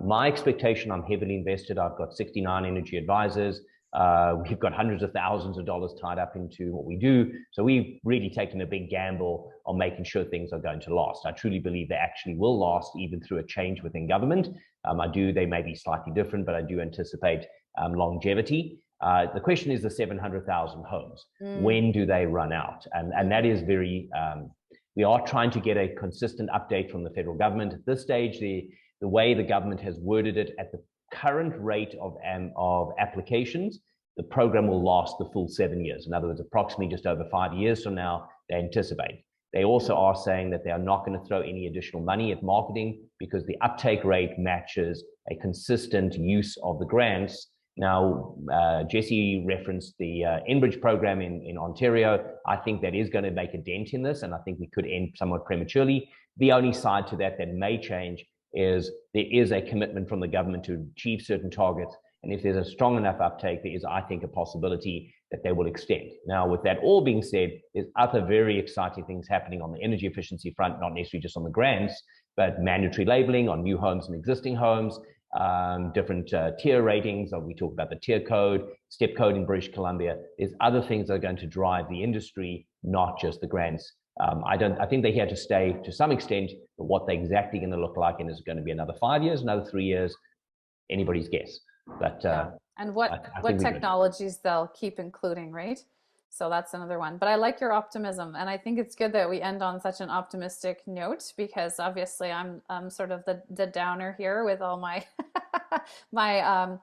My expectation, I'm heavily invested. I've got 69 energy advisors. We've got hundreds of thousands of dollars tied up into what we do. So we've really taken a big gamble on making sure things are going to last. I truly believe they actually will last even through a change within government. They may be slightly different, but I do anticipate longevity. The question is the 700,000 homes. When do they run out? And that is very, we are trying to get a consistent update from the federal government. At this stage, the way the government has worded it, at the current rate of applications, the program will last the full 7 years. In other words, approximately just over 5 years from now, they anticipate. They also are saying that they are not going to throw any additional money at marketing because the uptake rate matches a consistent use of the grants. Now, Jesse referenced the Enbridge program in Ontario. I think that is going to make a dent in this, and I think we could end somewhat prematurely. The only side to that may change is there is a commitment from the government to achieve certain targets, and if there's a strong enough uptake, there is, I think, a possibility that they will extend. Now, with that all being said, there's other very exciting things happening on the energy efficiency front, not necessarily just on the grants, but mandatory labeling on new homes and existing homes, different tier ratings. We talk about the tier code, step code in British Columbia. There's other things that are going to drive the industry, not just the grants. I think they're here to stay to some extent, but what they're exactly going to look like, and is it going to be another 5 years, another 3 years? Anybody's guess. But and what technologies they'll keep including, right? So that's another one. But I like your optimism, and I think it's good that we end on such an optimistic note, because obviously I'm sort of the downer here with all my my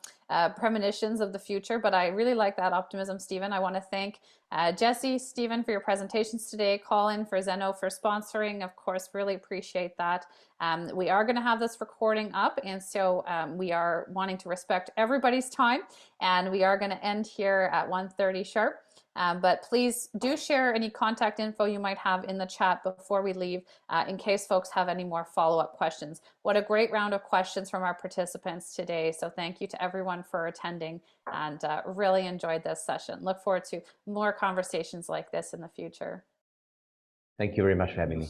premonitions of the future. But I really like that optimism, Stephen. I want to thank Jesse, Stephen, for your presentations today, Colin for Zeno for sponsoring. Of course, really appreciate that. We are going to have this recording up, and so we are wanting to respect everybody's time, and we are going to end here at 1:30 sharp. But please do share any contact info you might have in the chat before we leave, in case folks have any more follow-up questions. What a great round of questions from our participants today. So thank you to everyone for attending, and really enjoyed this session. Look forward to more conversations like this in the future. Thank you very much for having me.